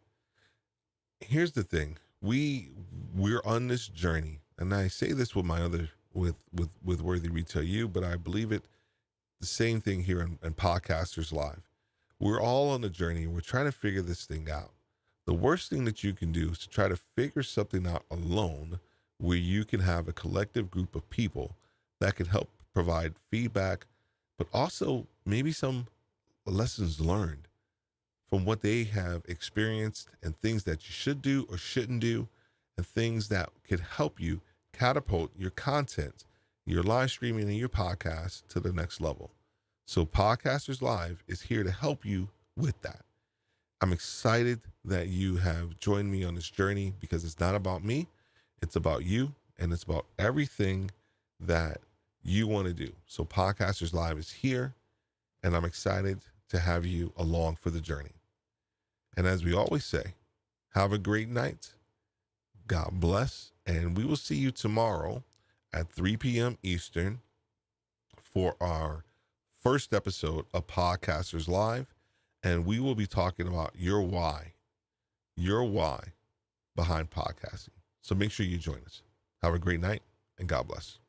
Here's the thing. We're on this journey, and I say this with my other with Worthy Retail U, but I believe it the same thing here in Podcasters Live. We're all on the journey, and we're trying to figure this thing out. The worst thing that you can do is to try to figure something out alone, where you can have a collective group of people that can help provide feedback, but also maybe some lessons learned from what they have experienced, and things that you should do or shouldn't do, and things that could help you catapult your content, your live streaming, and your podcast to the next level. So Podcasters Live is here to help you with that. I'm excited that you have joined me on this journey, because it's not about me, it's about you, and it's about everything that you want to do. So Podcasters Live is here, and I'm excited to have you along for the journey. And as we always say, have a great night. God bless. And we will see you tomorrow at 3 p.m. Eastern for our first episode of Podcasters Live. And we will be talking about your why behind podcasting. So make sure you join us. Have a great night, and God bless.